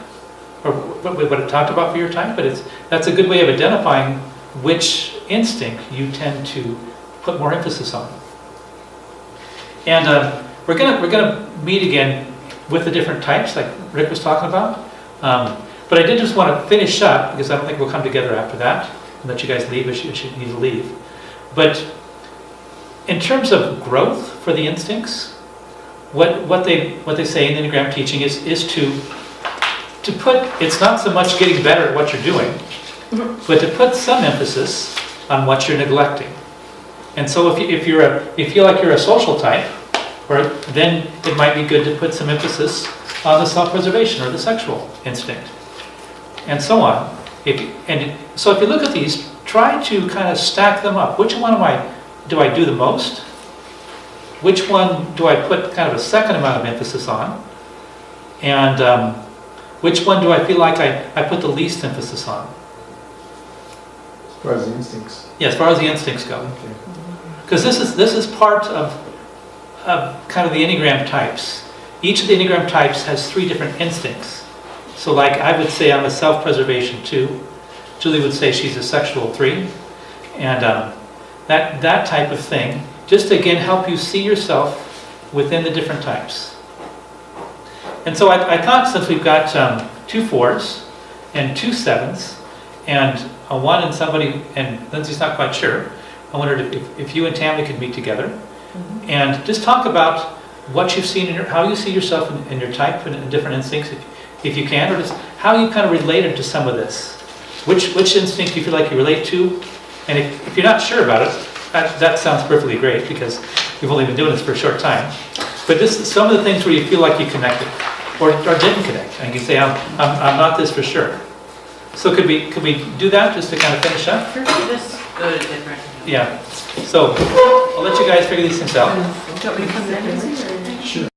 A: or what it talked about for your type, but that's a good way of identifying which instinct you tend to put more emphasis on. And we're gonna meet again with the different types, like Rick was talking about. But I did just want to finish up, because I don't think we'll come together after that, and let you guys leave if you need to leave. But in terms of growth for the instincts, what they say in Enneagram teaching is to put, it's not so much getting better at what you're doing, but to put some emphasis on what you're neglecting. And so if you feel like you're a social type, or then it might be good to put some emphasis on the self-preservation or the sexual instinct, and so on. So if you look at these, try to kind of stack them up. Which one do I do the most? Which one do I put kind of a second amount of emphasis on? And which one do I feel like I put the least emphasis on?
B: As far as the instincts.
A: Yeah, as far as the instincts go.
B: Okay.
A: Because this is part of kind of the Enneagram types. Each of the Enneagram types has 3 different instincts. So like I would say I'm a self-preservation 2. Julie would say she's a sexual 3. And that type of thing, just to again help you see yourself within the different types. And so I thought, since we've got 2 4s and 2 7s and a 1 and somebody, and Lindsay's not quite sure, I wondered if you and Tammy could meet together and just talk about what you've seen, how you see yourself in your type and in different instincts, if you can, or just how you kind of related to some of this. Which instinct do you feel like you relate to? And if you're not sure about it, that sounds perfectly great, because we've only been doing this for a short time. But this is some of the things where you feel like you connected or didn't connect, and you can say, I'm not this for sure. So could we do that just to kind of finish up?
G: Just go to different.
A: Yeah. So I'll let you guys figure these things out.
C: Do you want me to come in?
B: Sure.